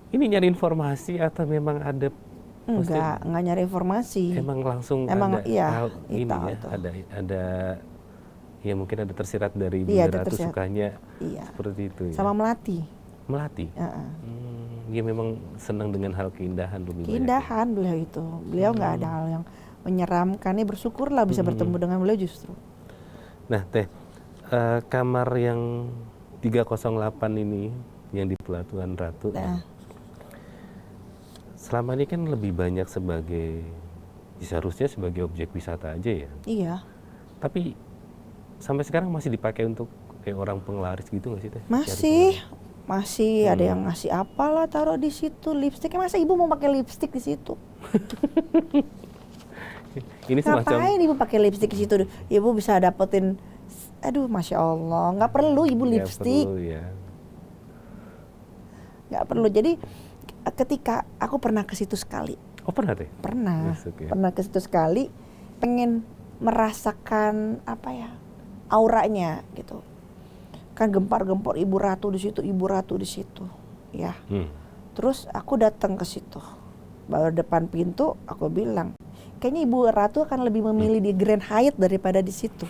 Ini nyari informasi atau memang ada? Enggak nyari informasi. Emang langsung ada hal ini tahu ya, itu. ada Ya mungkin ada tersirat dari Iya, Bunda ada Ratu tersirat. sukanya Iya. seperti itu ya. Sama Melati. Melati. Heeh. Dia memang senang dengan hal keindahan lebih banyak. Keindahan beliau itu. Beliau nggak ada hal yang menyeramkan. Ini bersyukurlah bisa bertemu dengan beliau justru. Nah, Teh, kamar yang 308 ini yang di Pelabuhan Ratu. Nah. Selama ini kan lebih banyak sebagai seharusnya sebagai objek wisata aja ya. Iya. Tapi sampai sekarang masih dipakai untuk kayak orang penglaris gitu nggak sih, Teh? Masih ada yang ngasih apalah taruh di situ lipstiknya. Masa ibu mau pakai lipstik di situ? Ini semacam Ngapain ibu pakai lipstik di situ? Ibu bisa dapetin, aduh masya Allah, nggak perlu ibu nggak lipstik, perlu, ya. nggak perlu. Jadi ketika aku pernah ke situ sekali, Oh pernah, Teh? pernah Masuk, ya. ke situ sekali, pengen merasakan apa ya auranya gitu. Kan gempar-gempor Ibu Ratu di situ, ya. Terus aku datang ke situ, baru depan pintu aku bilang, kayaknya Ibu Ratu akan lebih memilih di Grand Hyatt daripada di situ.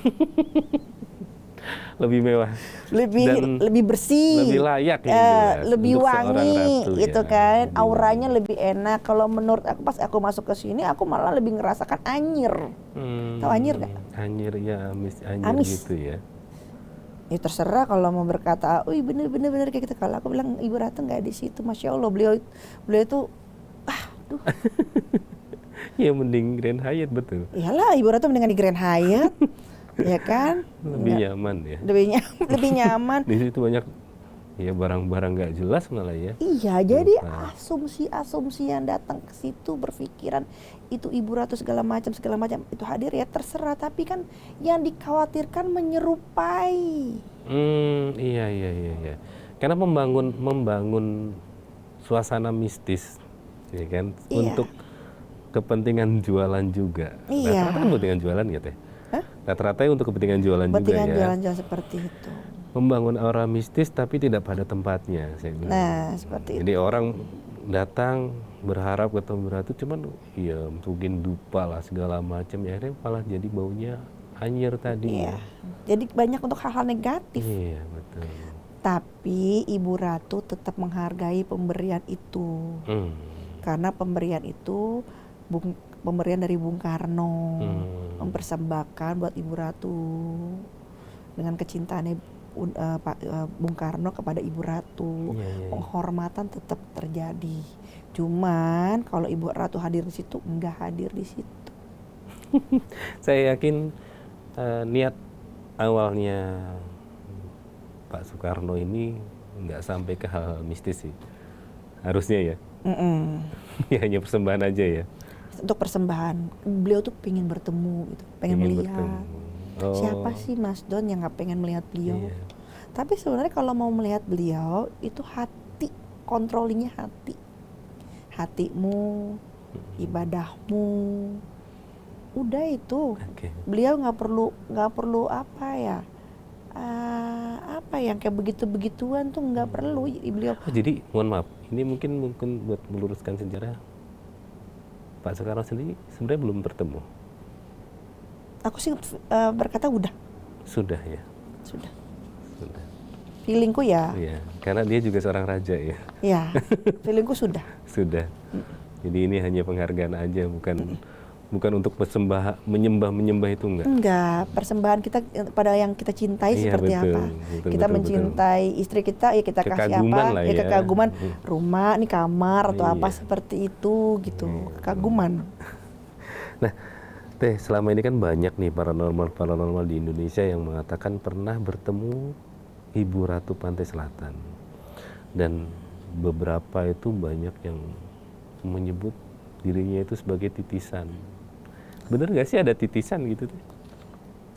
Lebih mewah, lebih bersih, lebih layak ya, jelas, lebih untuk seorang wangi, ratu, gitu ya. kan. Lebih Auranya lebih enak. Kalau menurut aku pas aku masuk ke sini, aku malah lebih ngerasakan anyir. Tahu anyir nggak? Anyir ya, anyir Amis. gitu ya. Ya terserah kalau mau berkata, wih bener kayak gitu. Kalau aku bilang Ibu Ratu nggak di situ, masya Allah beliau itu, aduh. Ya mending Grand Hyatt betul. Iyalah Ibu Ratu mendingan di Grand Hyatt, ya kan? Lebih nyaman ya. Lebih nyaman. Di situ banyak ya barang-barang nggak jelas malah ya. Iya, jadi Lupa. asumsi yang datang ke situ berpikiran itu Ibu Ratu segala macam itu hadir ya terserah, tapi kan yang dikhawatirkan menyerupai. Iya. Karena membangun suasana mistis, ya kan, Iya. untuk kepentingan jualan juga. Iya. Rata-rata kan kepentingan jualan ya, Teh. Rata-rata untuk kepentingan jualan juga Kepentingan ya. jualan seperti itu. Membangun aura mistis tapi tidak pada tempatnya, saya bilang. Nah, seperti itu. Jadi orang datang berharap ketemu Ratu, cuman ya mungkin dupa lah segala macam, ya akhirnya malah jadi baunya anyir tadi. Iya. Jadi banyak untuk hal-hal negatif. Iya, betul. Tapi Ibu Ratu tetap menghargai pemberian itu. Karena pemberian itu pemberian dari Bung Karno, mempersembahkan buat Ibu Ratu dengan kecintaannya Bung Karno kepada Ibu Ratu. Iya. Penghormatan tetap terjadi. Cuman kalau Ibu Ratu hadir di situ, enggak hadir di situ. Saya yakin niat awalnya Pak Soekarno ini nggak sampai ke hal mistis sih, harusnya ya. Ya hanya persembahan aja ya. Untuk persembahan, beliau tuh pengen bertemu gitu, pengen melihat. bertemu. Siapa sih Mas Don yang nggak pengen melihat beliau? Iya. Tapi sebenarnya kalau mau melihat beliau itu hati, controllingnya hati, hatimu, ibadahmu, udah itu. Oke. Beliau nggak perlu apa ya, apa yang kayak begituan tuh nggak perlu beliau. Oh, jadi mohon maaf, ini mungkin buat meluruskan sejarah, Pak Soekarno sendiri sebenarnya belum bertemu. Aku sih berkata udah. Sudah ya. Sudah. Sudah. Feelingku ya. Iya, karena dia juga seorang raja ya. Ya, feelingku sudah. Sudah. Jadi ini hanya penghargaan aja, bukan untuk menyembah itu enggak. Enggak, persembahan kita pada yang kita cintai Iya, seperti betul, apa. betul, Kita betul, mencintai istri kita, ya kita kasih Kekaguman apa? lah Ya ya. kekaguman, rumah, nih kamar atau apa Iya. seperti itu gitu. Kekaguman. Nah, Teh, selama ini kan banyak nih paranormal di Indonesia yang mengatakan pernah bertemu Ibu Ratu Pantai Selatan. Dan beberapa itu banyak yang menyebut dirinya itu sebagai titisan. Bener nggak sih ada titisan gitu, Teh?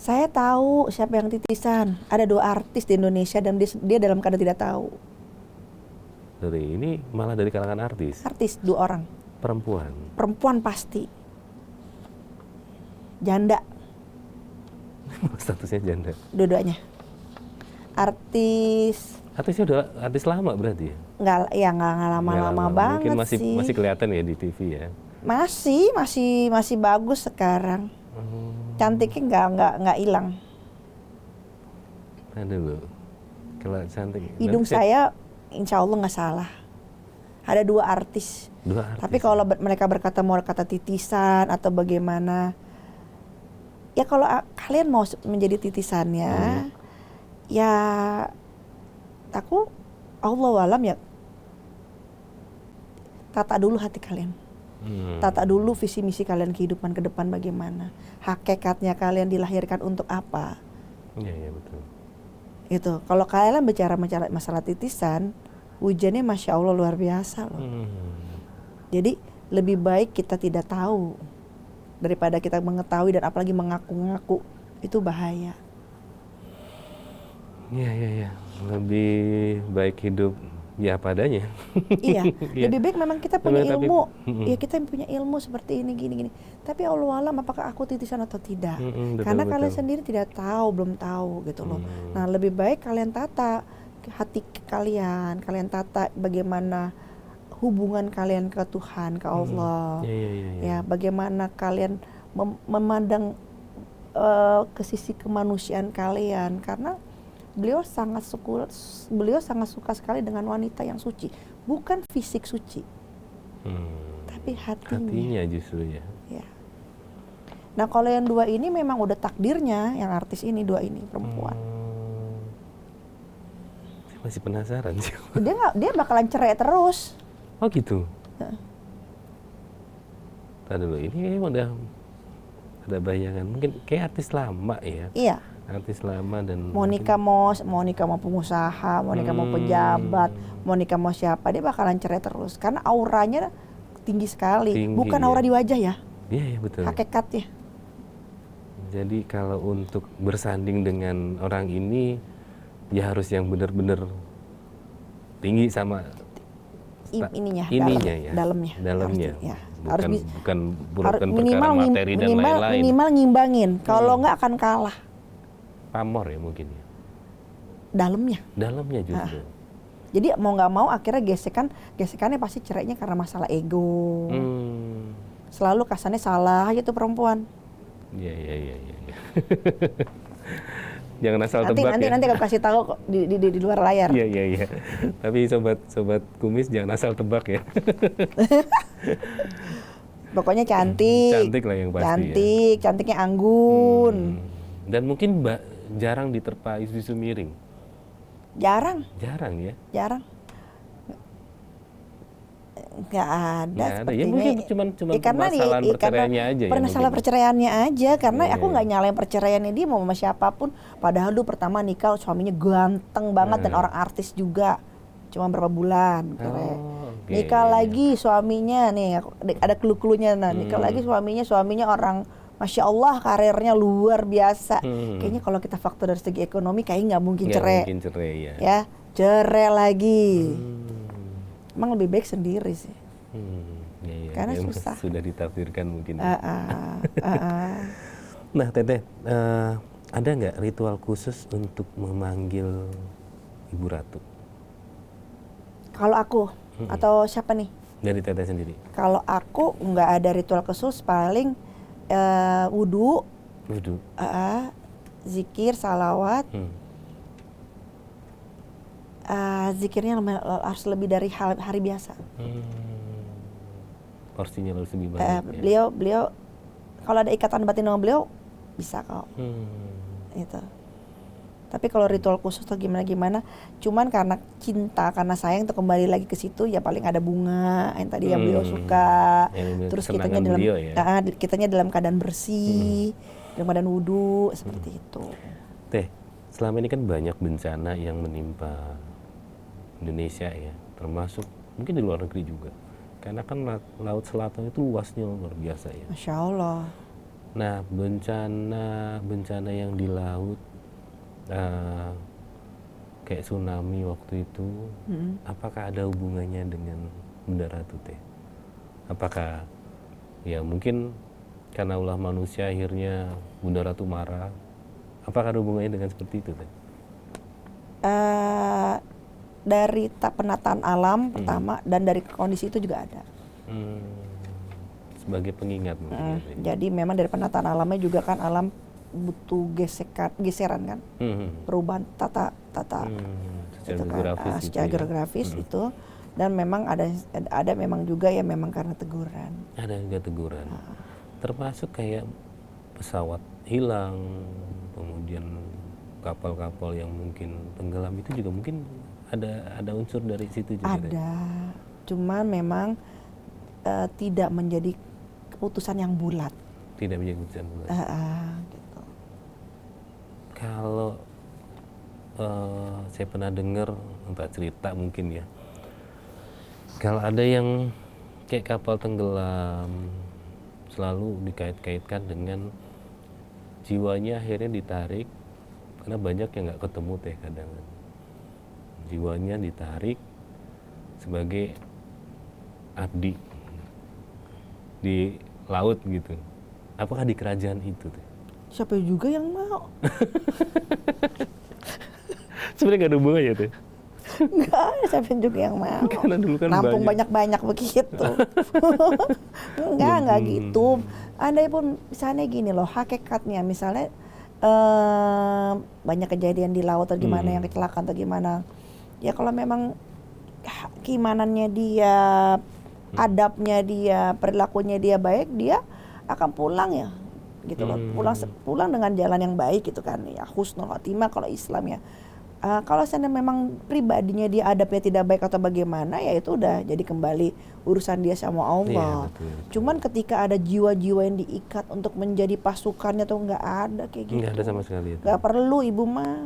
Saya tahu siapa yang titisan. Ada 2 artis di Indonesia dan dia dalam keadaan tidak tahu. Ini malah dari kalangan artis. Artis 2 orang. Perempuan. Perempuan pasti. Janda, Statusnya janda. dua-duanya. Artis Artisnya udah artis lama berarti ya? nggak lama-lama banget mungkin sih. masih kelihatan ya di TV ya. Masih bagus sekarang. Cantiknya nggak hilang. Aduh, kalau cantik. Hidung saya insya Allah nggak salah. Ada 2 artis. 2 artis. Tapi kalau mereka berkata mau kata titisan atau bagaimana, ya kalau kalian mau menjadi titisannya, ya aku Allah alam ya, tata dulu hati kalian. Tata dulu visi misi kalian kehidupan ke depan bagaimana. Hakikatnya kalian dilahirkan untuk apa. Iya betul. Itu kalau kalian bicara masalah titisan, hujannya Masya Allah luar biasa loh. Jadi lebih baik kita tidak tahu daripada kita mengetahui dan apalagi mengaku-ngaku, itu bahaya. Iya. Lebih baik hidup ya padanya. Iya, lebih baik memang kita punya ilmu. Tapi, Ya kita punya ilmu seperti ini gini. Tapi Allah alam apakah aku titisan atau tidak? Betul, Karena betul. kalian sendiri tidak tahu, belum tahu gitu loh. Nah, lebih baik kalian tata hati kalian tata bagaimana hubungan kalian ke Tuhan, ke Allah. Ya, bagaimana kalian memandang ke sisi kemanusiaan kalian, karena beliau sangat suka sekali dengan wanita yang suci, bukan fisik suci, tapi hatinya justru ya. Ya. Nah kalau yang 2 ini memang udah takdirnya, yang artis ini 2 ini perempuan. Saya masih penasaran sih. Dia bakalan cerai terus. Oh gitu. Tadi dulu ini udah ada bayangan, mungkin kayak artis lama ya. Iya. Artis lama dan Monica mau pengusaha, Monica mau pejabat, Monica mau siapa, dia bakalan cerai terus karena auranya tinggi sekali. Bukan aura di wajah ya. Iya betul. Hakikatnya. Jadi kalau untuk bersanding dengan orang ini ya harus yang benar-benar tinggi sama ininya dalamnya. Ya. Bukan minimal perkara materi dan lain-lain. Minimal ngimbangin. Kalau nggak akan kalah. Pamor ya mungkin ya. Dalamnya justru. Jadi mau nggak mau akhirnya gesekannya pasti cerainya karena masalah ego. Selalu kesannya salah aja tuh perempuan. Iya. Jangan asal tebak ya. Nanti aku kasih tahu kok di luar layar. Iya. Tapi sobat kumis jangan asal tebak ya. Pokoknya cantik. Cantik lah yang pasti. Cantiknya anggun. Dan mungkin jarang diterpa isu-isu miring. Jarang ya. Nggak ada sepertinya. Ya mungkin cuma permasalahan perceraiannya aja. Permasalahan perceraiannya aja, karena aku nggak nyalain perceraiannya dia mau sama siapapun. Padahal dulu pertama nikah suaminya ganteng banget dan orang artis juga. Cuma berapa bulan cerai. Nikah lagi suaminya nih ada clue-cluenya. Nikah lagi suaminya orang Masya Allah karirnya luar biasa. Kayaknya kalau kita faktor dari segi ekonomi kayaknya nggak mungkin cerai. Ya, cerai lagi. Emang lebih baik sendiri sih. Karena susah. Sudah ditakdirkan mungkin. Nah, Teteh, ada nggak ritual khusus untuk memanggil Ibu Ratu? Kalau aku atau siapa nih? Dari Teteh sendiri. Kalau aku nggak ada ritual khusus, paling wudu, zikir, salawat. Zikirnya harus lebih dari hari biasa. Porsinya harus lebih banyak. Beliau kalau ada ikatan batin sama beliau bisa kok. Itu. Tapi kalau ritual khusus atau gimana, cuman karena cinta, karena sayang tuh kembali lagi ke situ, ya paling ada bunga yang tadi yang beliau suka. Terus kitanya dalam keadaan bersih, dalam keadaan wudu, seperti itu. Teh, selama ini kan banyak bencana yang menimpa Indonesia ya, termasuk mungkin di luar negeri juga. Karena kan laut selatan itu luasnya luar biasa ya. Masya Allah. Nah, bencana yang di laut, kayak tsunami waktu itu, apakah ada hubungannya dengan Bunda Ratu Teh? Apakah ya mungkin karena ulah manusia akhirnya Bunda Ratu marah? Apakah ada hubungannya dengan seperti itu Teh? Dari penataan alam pertama dan dari kondisi itu juga ada. Sebagai pengingat mungkin. Jadi memang dari penataan alamnya juga kan alam butuh geseran kan, perubahan tata Secara itu kan, geografis gitu secara ya. geografis itu. Dan memang ada memang juga ya memang karena teguran. Ada juga teguran. Termasuk kayak pesawat hilang, kemudian kapal-kapal yang mungkin tenggelam itu juga mungkin ada unsur dari situ juga. Ada, cuman memang tidak menjadi keputusan yang bulat. Tidak menjadi keputusan bulat. Gitu. Kalau saya pernah dengar entah cerita mungkin ya, kalau ada yang kayak kapal tenggelam selalu dikait-kaitkan dengan jiwanya akhirnya ditarik, karena banyak yang nggak ketemu teh kadang. Jiwanya ditarik sebagai abdi di laut gitu. Apakah di kerajaan itu teh? Siapa juga yang mau? Sebenarnya nggak ada hubungannya teh. Enggak ada siapa juga yang mau. Karena dulu kan Nampung banyak. banyak-banyak begitu. Enggak gitu. Andai pun misalnya gini loh, hakikatnya misalnya banyak kejadian di laut atau gimana yang kecelakaan atau gimana. Ya kalau memang keimanannya dia, adabnya dia, perilakunya dia baik, dia akan pulang ya. Gitu loh. Pulang dengan jalan yang baik gitu kan. Ya husnul khotimah kalau Islam ya. Kalau seandainya memang pribadinya dia adabnya tidak baik atau bagaimana, ya itu udah jadi kembali urusan dia sama Allah. Iya, betul. Cuman ketika ada jiwa-jiwa yang diikat untuk menjadi pasukannya tuh nggak ada kayak gitu. Nggak ada sama sekali itu. Nggak perlu ibu mah.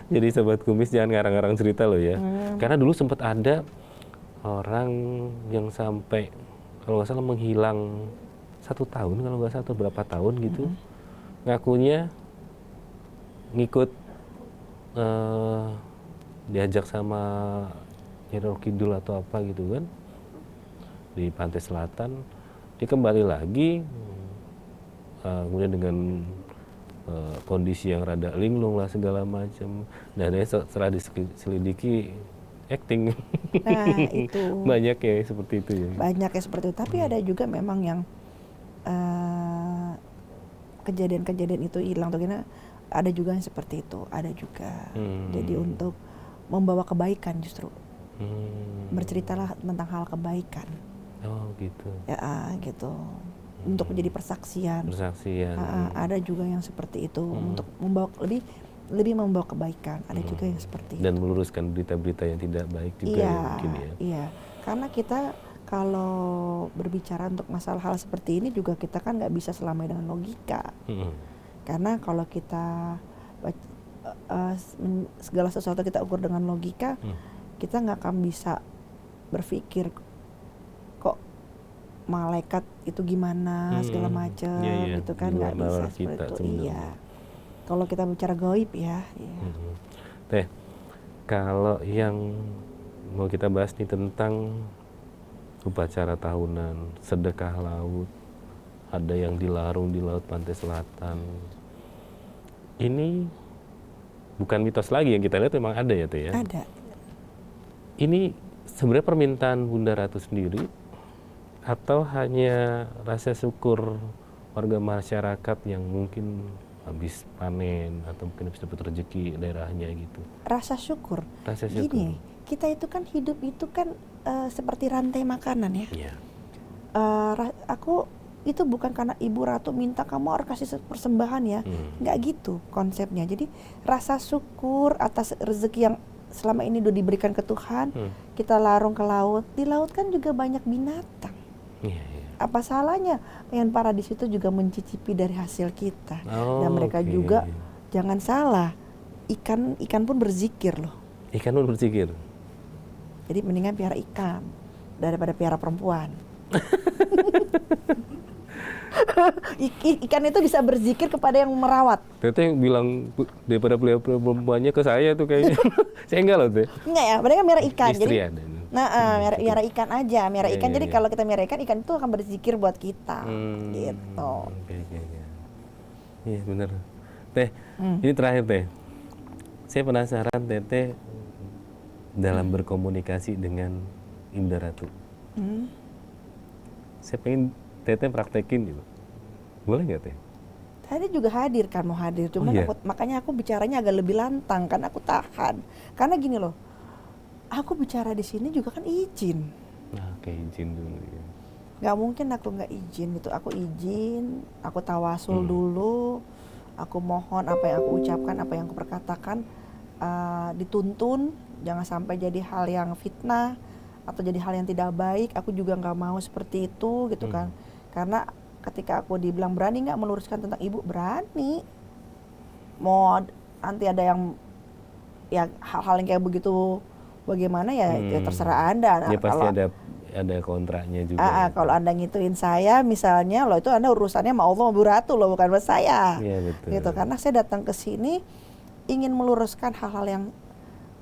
Jadi sobat kumis jangan ngarang-ngarang cerita loh ya. Karena dulu sempat ada orang yang sampai kalau nggak salah menghilang 1 tahun, kalau nggak salah atau berapa tahun gitu, ngakunya ngikut diajak sama Nyiroro Kidul atau apa gitu kan di pantai selatan, dia kembali lagi kemudian dengan kondisi yang rada linglung lah segala macam, dan setelah diselidiki acting. Nah itu Banyak ya seperti itu ya. banyak ya seperti itu. Tapi ada juga memang yang kejadian-kejadian itu hilang atau gimana. Ada juga yang seperti itu, ada juga. Jadi untuk membawa kebaikan justru, berceritalah tentang hal kebaikan. Oh gitu. Ya gitu. Untuk menjadi persaksian. Persaksian. Ada juga yang seperti itu untuk membawa lebih membawa kebaikan. Ada juga yang seperti itu. Dan meluruskan berita-berita yang tidak baik juga ya mungkin ya. Iya, karena kita kalau berbicara untuk masalah hal seperti ini juga kita kan nggak bisa selamanya dengan logika. Karena kalau kita segala sesuatu kita ukur dengan logika, kita nggak akan bisa berpikir kok malaikat itu gimana segala macam gitu kan, nggak bisa seperti itu. Iya. Kalau kita bicara gaib ya. Teh, kalau yang mau kita bahas nih tentang upacara tahunan, sedekah laut, ada yang dilarung di laut pantai selatan. Ini bukan mitos lagi, yang kita lihat memang ada ya Teh ya? Ada. Ini sebenarnya permintaan Bunda Ratu sendiri atau hanya rasa syukur warga masyarakat yang mungkin habis panen atau mungkin habis dapat rezeki daerahnya gitu? Rasa syukur. Rasa syukur. Gini, kita itu kan hidup itu kan seperti rantai makanan ya. Iya. Aku itu bukan karena Ibu Ratu minta kamu harus kasih persembahan ya, nggak gitu konsepnya. Jadi rasa syukur atas rezeki yang selama ini udah diberikan ke Tuhan, kita larung ke laut. Di laut kan juga banyak binatang. Iya. Apa salahnya pengen para di situ juga mencicipi dari hasil kita. Dan mereka Oke. juga jangan salah, ikan pun berzikir loh. Ikan pun berzikir. Jadi mendingan piara ikan daripada piara perempuan. Ikan itu bisa berzikir kepada yang merawat. Teteh bilang daripada pelihara perempuannya ke saya tuh kayaknya. Saya enggak loh Teh. Enggak ya, mereka miara ikan. Istri Jadi ada. miara ikan aja, miara Iya, ikan. iya, Jadi iya. kalau kita miara ikan itu akan berzikir buat kita. Gitu. Oke. Iya benar. Teh, ini terakhir Teh. Saya penasaran Teteh dalam berkomunikasi dengan Bunda Ratu. Saya pengen Teteh praktekin gitu. Boleh nggak Teh? Tadi juga hadir kan, mau hadir, cuman iya? makanya aku bicaranya agak lebih lantang kan, aku tahan. Karena gini loh, aku bicara di sini juga kan izin. Nah, kayak izin dulu ya. Gak mungkin aku nggak izin gitu. Aku izin, aku tawasul dulu, aku mohon apa yang aku ucapkan, apa yang aku perkatakan dituntun, jangan sampai jadi hal yang fitnah atau jadi hal yang tidak baik. Aku juga nggak mau seperti itu gitu kan. Karena ketika aku dibilang berani nggak meluruskan tentang ibu, berani. Mau nanti ada yang ya hal-hal yang kayak begitu bagaimana ya, ya terserah Anda. Ya pasti Kalau ada kontraknya juga. Ya. kalau Anda ngituin saya misalnya, loh itu Anda urusannya sama Allah sama Bu Ratu loh, bukan sama saya. Iya betul. Gitu, karena saya datang ke sini ingin meluruskan hal-hal yang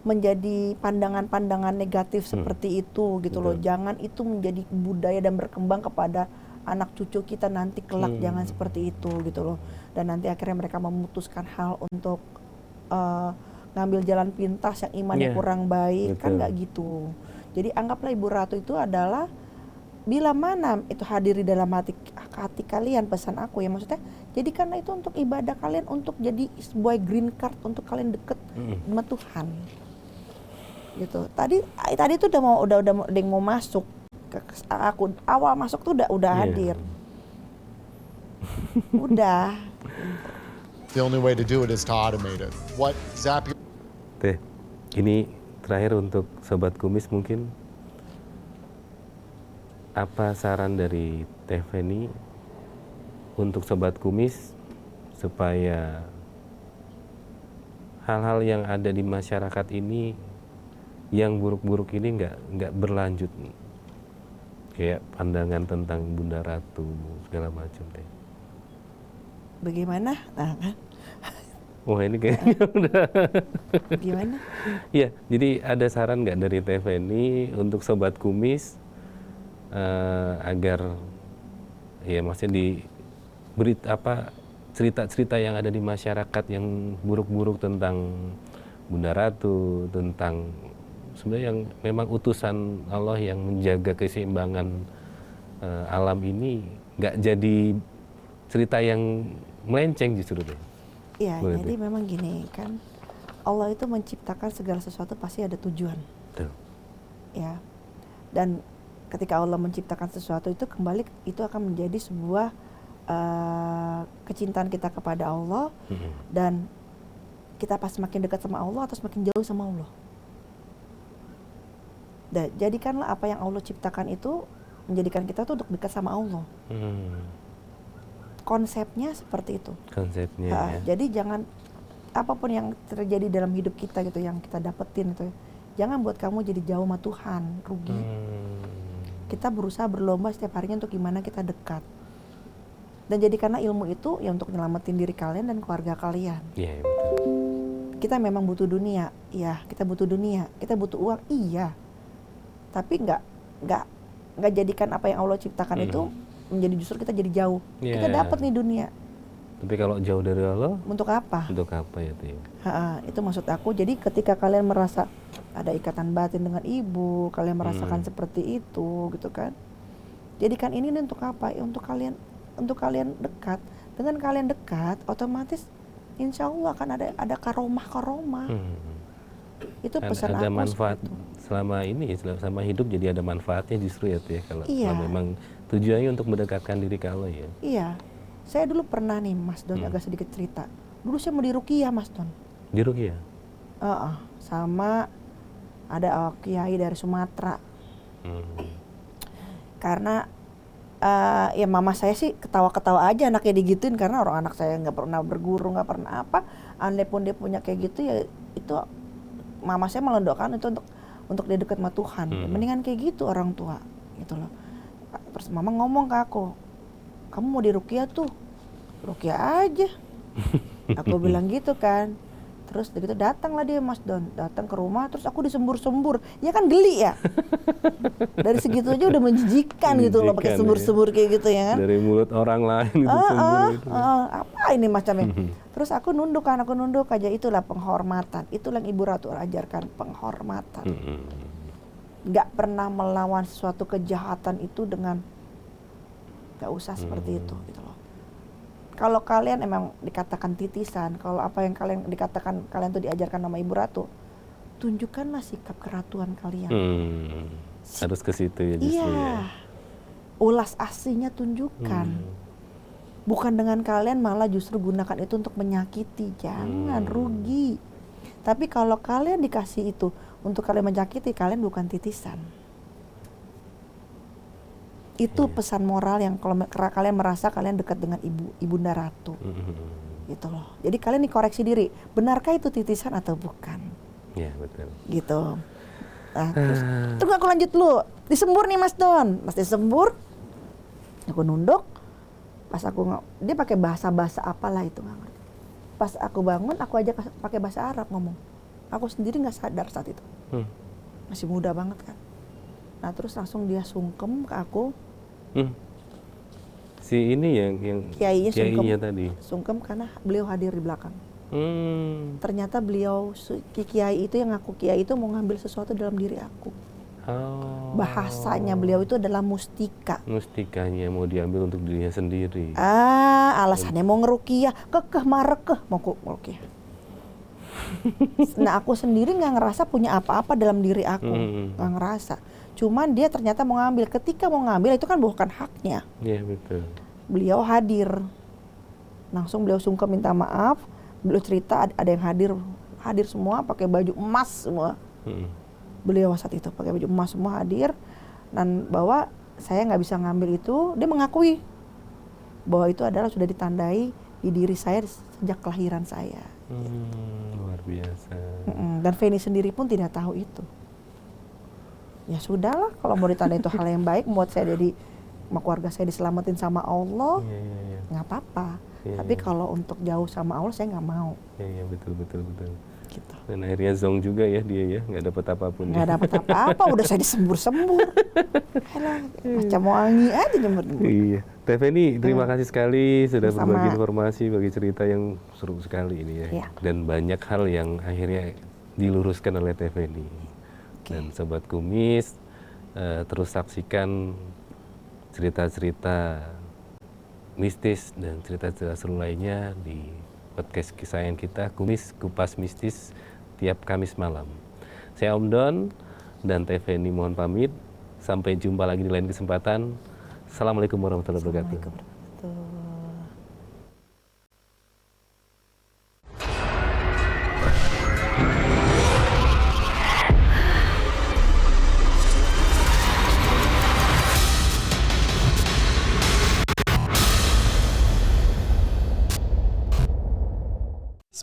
menjadi pandangan-pandangan negatif seperti itu gitu loh. Jangan itu menjadi budaya dan berkembang kepada anak cucu kita nanti kelak, jangan seperti itu gitu loh. Dan nanti akhirnya mereka memutuskan hal untuk ngambil jalan pintas yang imannya kurang baik, kan nggak gitu. Jadi anggaplah Ibu Ratu itu adalah bila mana itu hadir di dalam hati kalian, pesan aku ya, maksudnya jadikanlah itu untuk ibadah kalian, untuk jadi sebuah green card untuk kalian deket sama Tuhan gitu. Tadi itu udah mau masuk ke aku, awal masuk tuh udah hadir. Udah. The only way to do it is to automate it. What Zapier... Teh, ini terakhir untuk Sobat Kumis mungkin, apa saran dari Teh Feni untuk Sobat Kumis supaya hal-hal yang ada di masyarakat ini, yang buruk-buruk ini nggak berlanjut, kayak pandangan tentang Bunda Ratu segala macam Teh. Bagaimana? Nah, kan? Wah ini kayaknya udah. Gimana? Ya, jadi ada saran nggak dari Teh Feni untuk Sobat Kumis agar ya maksudnya cerita-cerita yang ada di masyarakat yang buruk-buruk tentang Bunda Ratu, tentang sebenarnya yang memang utusan Allah yang menjaga keseimbangan alam ini, nggak jadi cerita yang melenceng justru deh. Iya, jadi memang gini kan, Allah itu menciptakan segala sesuatu pasti ada tujuan. Betul. Ya, dan ketika Allah menciptakan sesuatu itu kembali, itu akan menjadi sebuah kecintaan kita kepada Allah, dan kita pas semakin dekat sama Allah atau semakin jauh sama Allah. Dan jadikanlah apa yang Allah ciptakan itu menjadikan kita tuh untuk dekat sama Allah. Konsepnya seperti itu. Konsepnya. Ya. Jadi jangan apapun yang terjadi dalam hidup kita gitu, yang kita dapetin itu, jangan buat kamu jadi jauh sama Tuhan, rugi. Kita berusaha berlomba setiap harinya untuk gimana kita dekat. Dan jadikanlah ilmu itu ya untuk nyelamatin diri kalian dan keluarga kalian. Iya, betul. Kita memang butuh dunia, iya. Kita butuh dunia, kita butuh uang, iya. Tapi nggak jadikan apa yang Allah ciptakan itu menjadi justru kita jadi jauh. Kita dapat nih dunia. Tapi kalau jauh dari Allah, untuk apa? Untuk apa ya Teh? Itu maksud aku. Jadi ketika kalian merasa ada ikatan batin dengan ibu, kalian merasakan seperti itu, gitu kan? Jadikan ini untuk apa? Ya, untuk kalian dekat. Dengan kalian dekat, otomatis insya Allah akan ada karomah. Itu pesan ada aku. Manfaat seperti itu. selama ini, selama hidup jadi ada manfaatnya justru ya Teh, kalau memang tujuannya untuk mendekatkan diri ke Allah ya. Iya. Saya dulu pernah nih Mas Don, agak sedikit cerita. Dulu saya mau diruqyah Mas Don. Diruqyah? Sama ada kiai dari Sumatera. Karena ya mama saya sih ketawa-ketawa aja anaknya digituin, karena orang anak saya nggak pernah berguru, nggak pernah apa. Andai pun dia punya kayak gitu ya, itu mama saya melondokan itu untuk dia dekat sama Tuhan. Mendingan kayak gitu orang tua gitu loh. Terus mama ngomong ke aku, kamu mau diruqyah tuh, ruqyah aja. Aku bilang gitu kan. Terus begitu datanglah dia Mas Don, datang ke rumah, terus aku disembur-sembur. Ya kan geli ya. Dari segitu aja udah menjijikan gitu loh, pakai sembur-sembur kayak gitu ya kan. Dari mulut orang lain itu sembur gitu. Apa ini macamnya? Terus aku nunduk aja, itulah penghormatan. Itulah yang Ibu Ratu ajarkan, penghormatan. Nggak pernah melawan sesuatu kejahatan itu dengan nggak usah seperti itu gitu loh. Kalau kalian emang dikatakan titisan, kalau apa yang kalian dikatakan kalian tuh diajarkan sama Ibu Ratu, tunjukkanlah sikap keratuan kalian. Harus ke situ ya justru ya. Ulas aslinya tunjukkan. Bukan dengan kalian malah justru gunakan itu untuk menyakiti. Jangan, rugi. Tapi kalau kalian dikasih itu untuk kalian menyakiti, kalian bukan titisan. Itu pesan moral yang kalau kalian merasa kalian dekat dengan Ibunda Ratu. Gitu loh. Jadi kalian dikoreksi diri, benarkah itu titisan atau bukan? Iya, betul. Gitu. Nah, terus aku lanjut dulu. Disembur nih Mas Don. Pas disembur, aku nunduk. Pas aku dia pakai bahasa apalah itu nggak ngerti. Pas aku bangun, aku aja pakai bahasa Arab ngomong. Aku sendiri nggak sadar saat itu. Masih muda banget kan. Nah terus langsung dia sungkem ke aku. Si ini yang kiainya tadi. Sungkem karena beliau hadir di belakang. Ternyata beliau kiai itu yang ngaku kiai itu mau ngambil sesuatu dalam diri aku. Bahasanya beliau itu adalah mustika. Mustikanya mau diambil untuk dirinya sendiri. Alasannya mau ngeruqyah, mau ngeruqyah. Nah aku sendiri nggak ngerasa punya apa-apa dalam diri aku, nggak ngerasa. Cuman dia ternyata mau ngambil. Ketika mau ngambil itu kan bukan haknya. Iya betul. Beliau hadir, langsung beliau sungkem minta maaf. Beliau cerita ada yang hadir semua pakai baju emas semua. Beliau saat itu pakai baju emas semua hadir, dan bahwa saya nggak bisa ngambil itu. Dia mengakui bahwa itu adalah sudah ditandai di diri saya sejak kelahiran saya. Luar biasa. Dan Feni sendiri pun tidak tahu itu. Ya sudahlah, kalau mau ditandai itu hal yang baik, buat saya jadi sama keluarga saya diselamatin sama Allah, nggak apa-apa. Tapi kalau untuk jauh sama Allah saya nggak mau. Iya betul. Gitu. Dan akhirnya zong juga ya dia ya, nggak dapat apapun. Nggak dapat apa-apa, udah saya disembur-sembur. Macam wangi aja jemur. Iya. Teh Feni, terima kasih sekali sudah berbagi informasi, bagi cerita yang seru sekali ini ya. Dan banyak hal yang akhirnya diluruskan oleh Teh Feni. Dan Sobat Kumis, terus saksikan cerita-cerita mistis dan cerita-cerita seru lainnya di podcast kesayangan kita, Kumis Kupas Mistis, tiap Kamis malam. Saya Om Don dan Teh Feni mohon pamit. Sampai jumpa lagi di lain kesempatan. Assalamualaikum warahmatullahi wabarakatuh.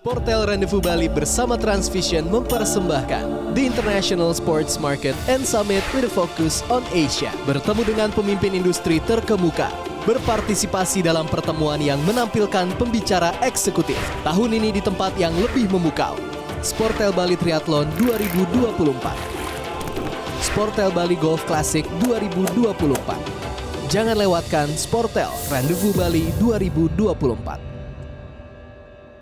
Sportel Rendezvous Bali bersama Transvision mempersembahkan The International Sports Market and Summit with a focus on Asia. Bertemu dengan pemimpin industri terkemuka, berpartisipasi dalam pertemuan yang menampilkan pembicara eksekutif. Tahun ini di tempat yang lebih memukau, Sportel Bali Triathlon 2024. Sportel Bali Golf Classic 2024. Jangan lewatkan Sportel Rendezvous Bali 2024.